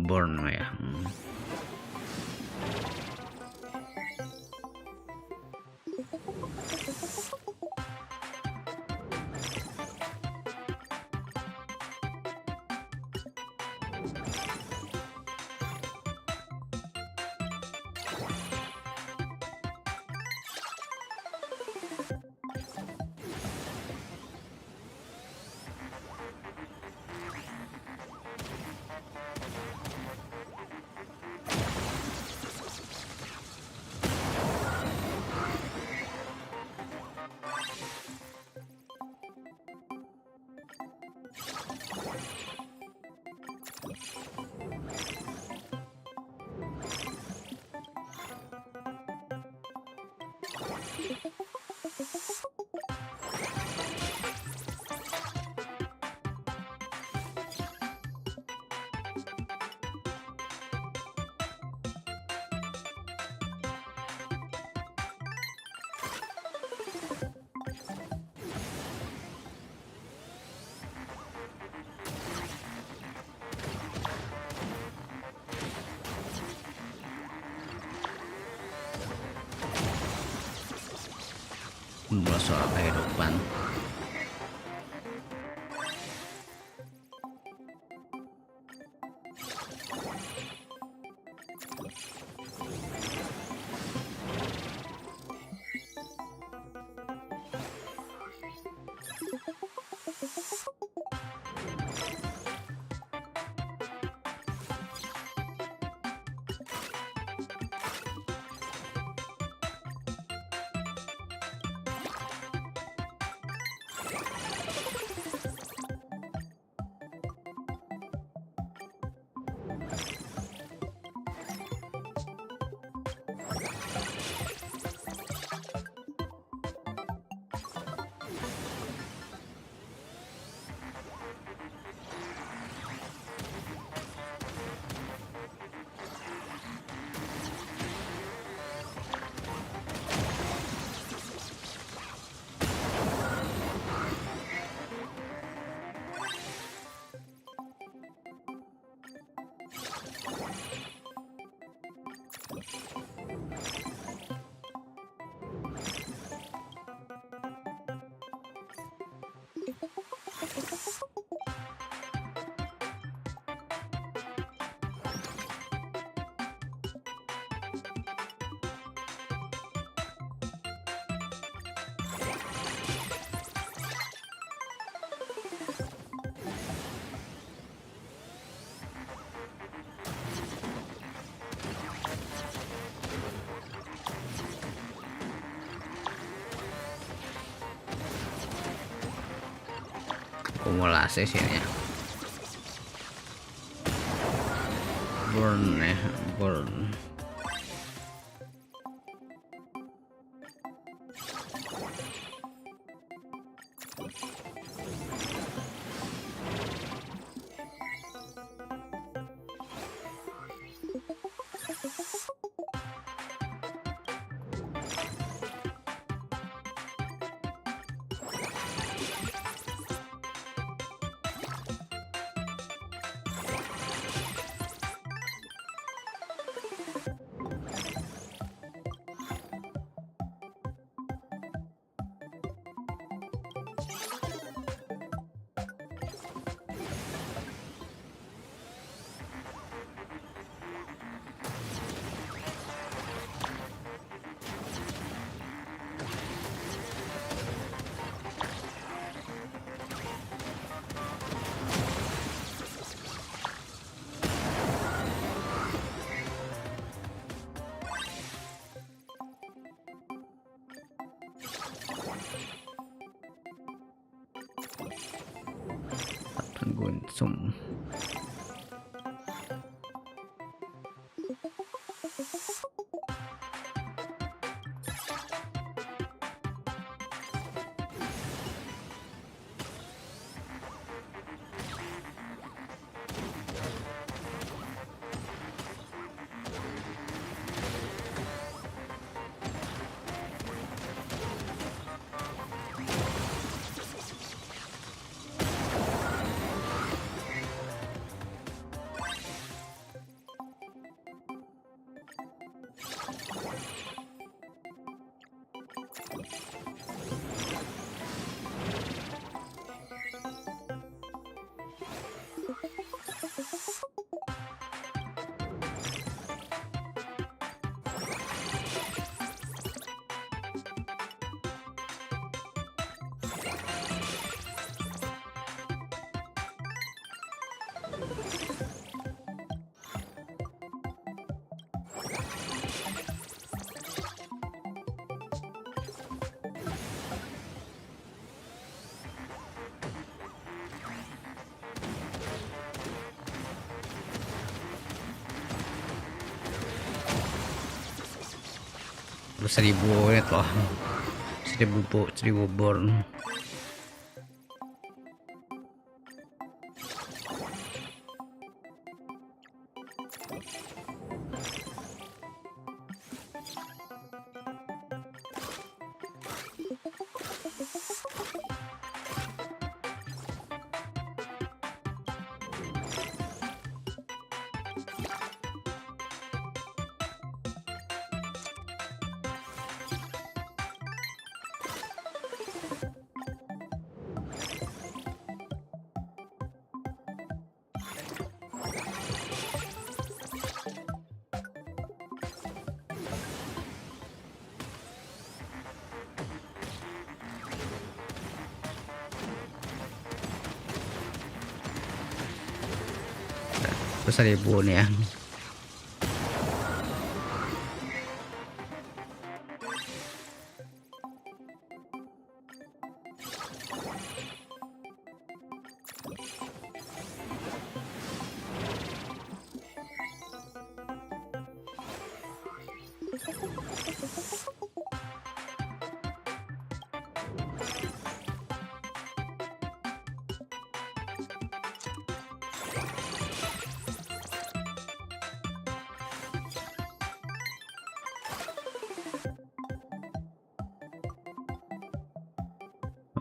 S1: Burn ya. Soal kehidupan. Akumulasi sih ya. Burn ya, burn. Gunsum. Terus 1000 unit loh, 1000 born. Terus 1000 nih ya.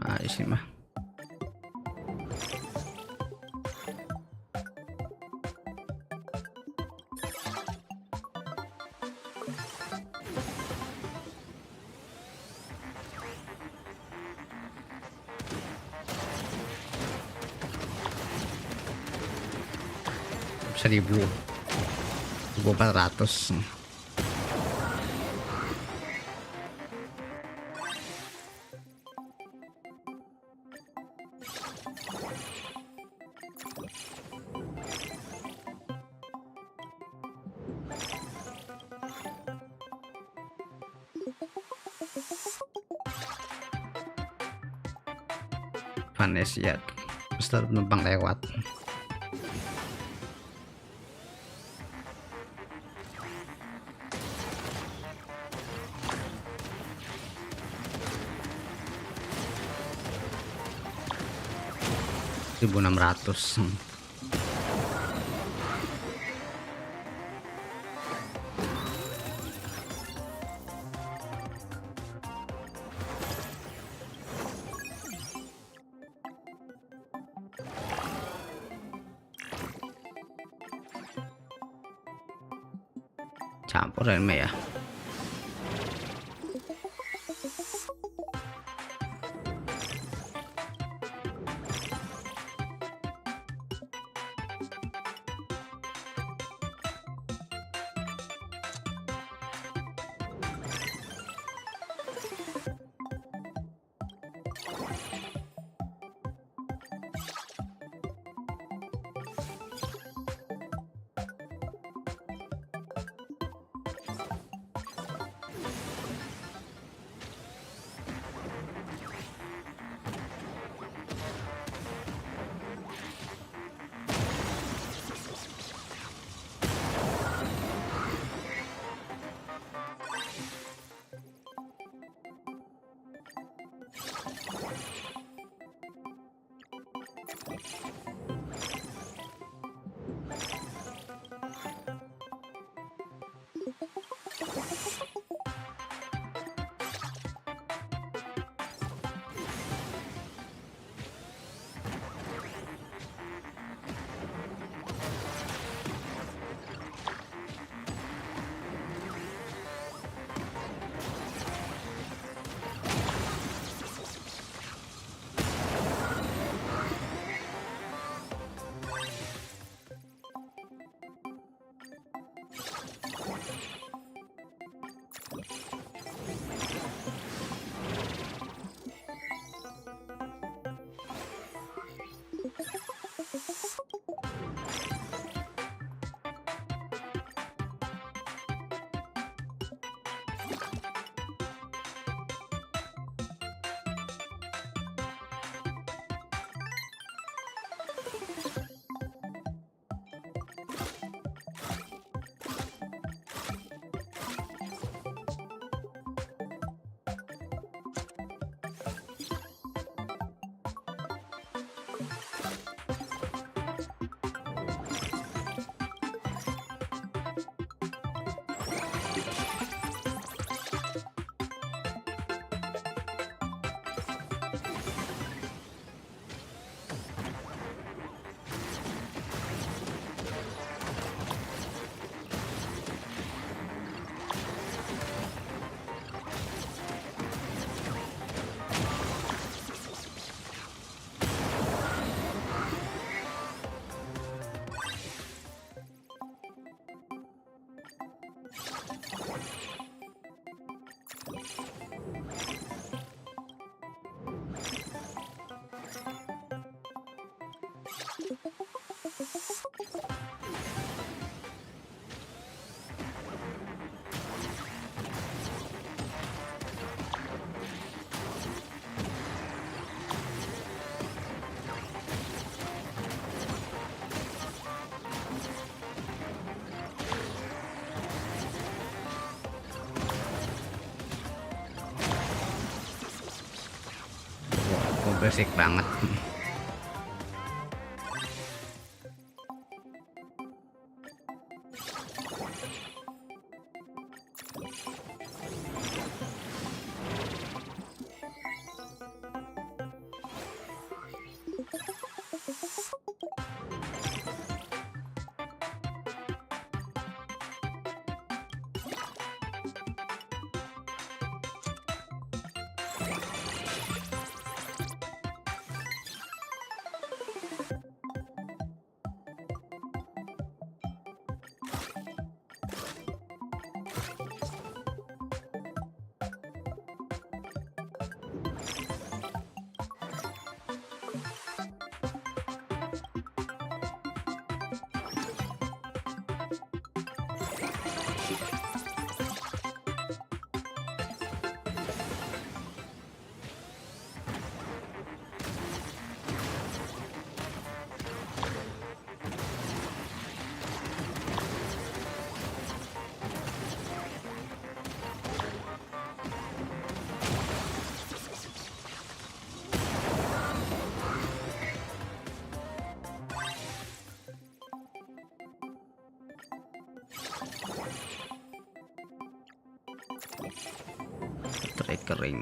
S1: Nah, di sini mah. Seribu 1400. Indonesia, terus penumpang lewat. $1.600. Campur anime ya. Berisik banget. Baterai kering.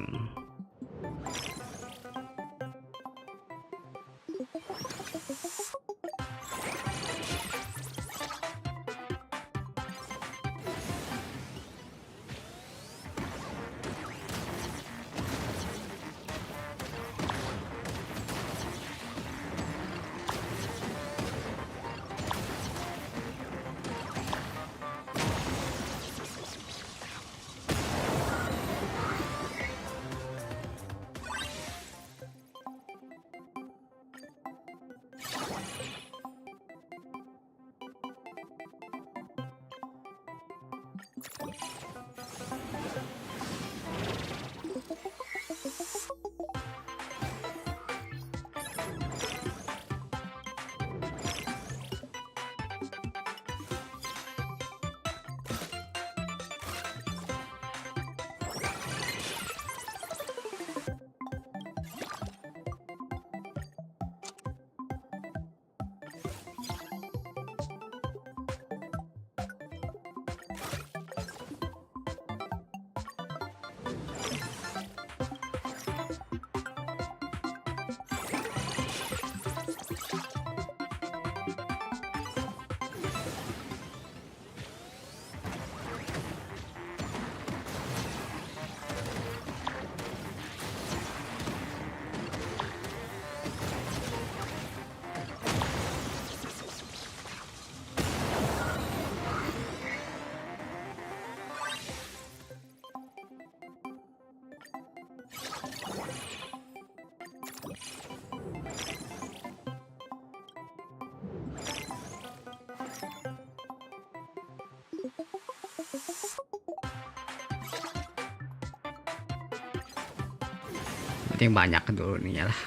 S1: Penting banyak dulu nih lah.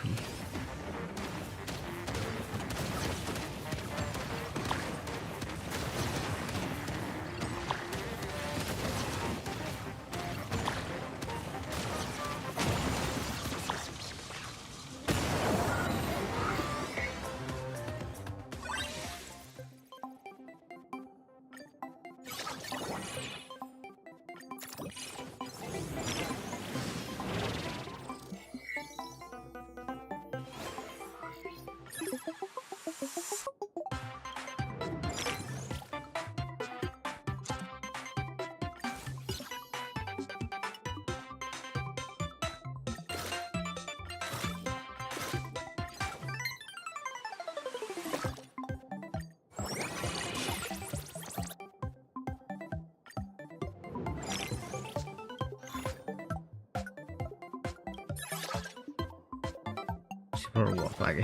S1: Robot lagi.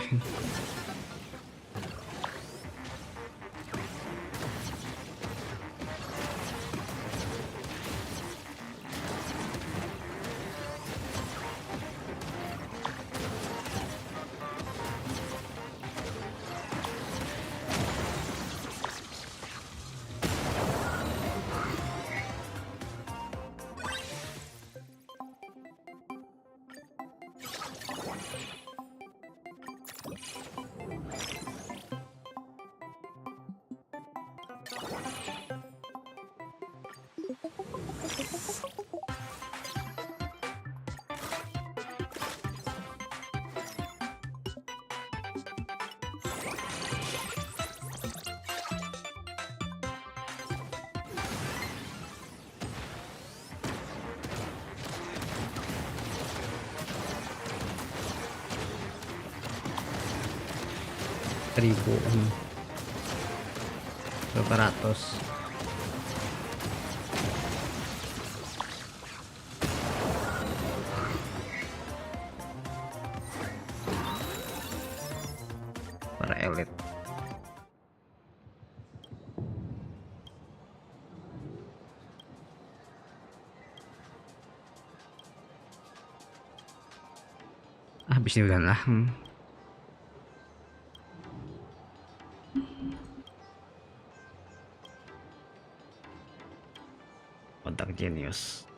S1: Ribu berapa ratus. Para elit. Habis ini udah lah. Otak jenius.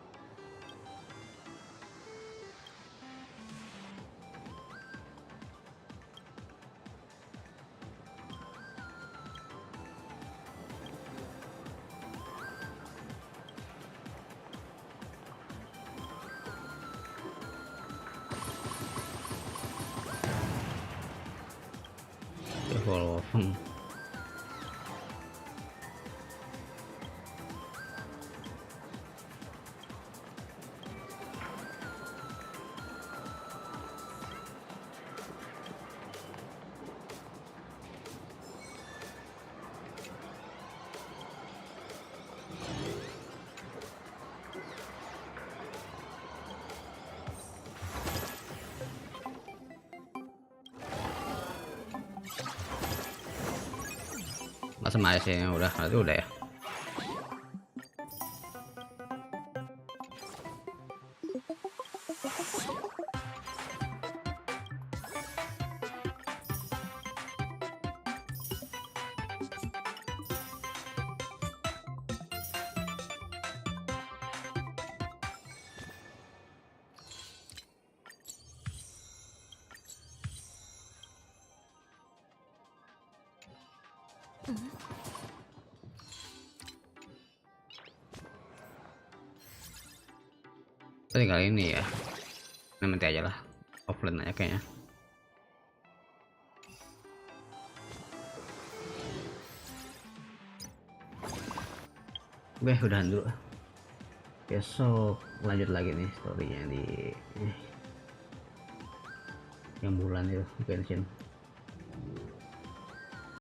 S1: Evolve. Masa masih udah, itu udah ya. Tinggal ini ya, nanti aja lah, offline aja kayaknya. Udahan dulu, besok lanjut lagi nih storynya di yang bulan itu, pension.